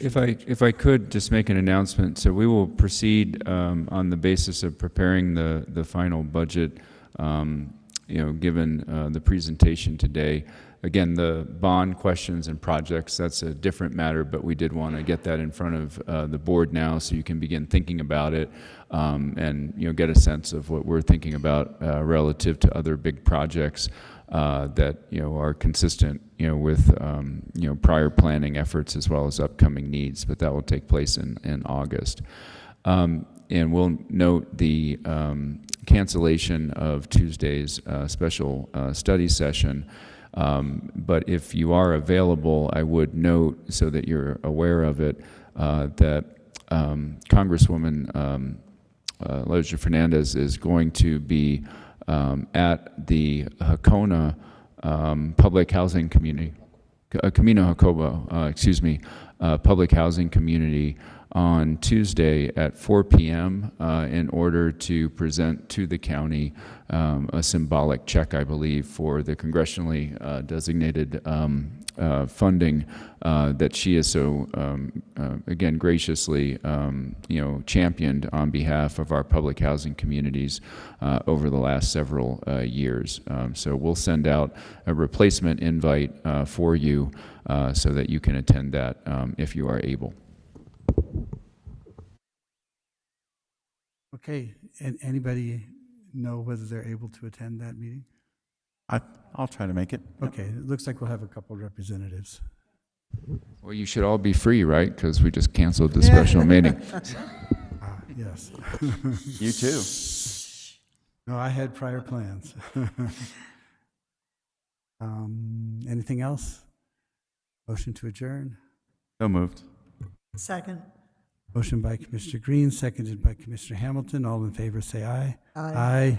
S7: if I could just make an announcement, so we will proceed on the basis of preparing the final budget, given the presentation today. Again, the bond questions and projects, that's a different matter, but we did want to get that in front of the board now so you can begin thinking about it and get a sense of what we're thinking about relative to other big projects that are consistent with prior planning efforts as well as upcoming needs, but that will take place in August. And we'll note the cancellation of Tuesday's special study session. But if you are available, I would note, so that you're aware of it, that Congresswoman Leisure Fernandez is going to be at the Hakona Public Housing Community, Camino Jacobo, Public Housing Community on Tuesday at 4 p.m. In order to present to the county a symbolic check, I believe, for the congressionally designated funding that she has so, again, graciously, championed on behalf of our public housing communities over the last several years. So we'll send out a replacement invite for you so that you can attend that if you are able.
S1: Okay, and anybody know whether they're able to attend that meeting?
S4: I'll try to make it.
S1: Okay, it looks like we'll have a couple representatives.
S7: Well, you should all be free, right? Because we just canceled the special meeting.
S1: Yes.
S4: You too.
S1: No, I had prior plans. Anything else? Motion to adjourn?
S4: So moved.
S9: Second.
S1: Motion by Commissioner Green, seconded by Commissioner Hamilton. All in favor, say aye.
S9: Aye.
S1: Aye.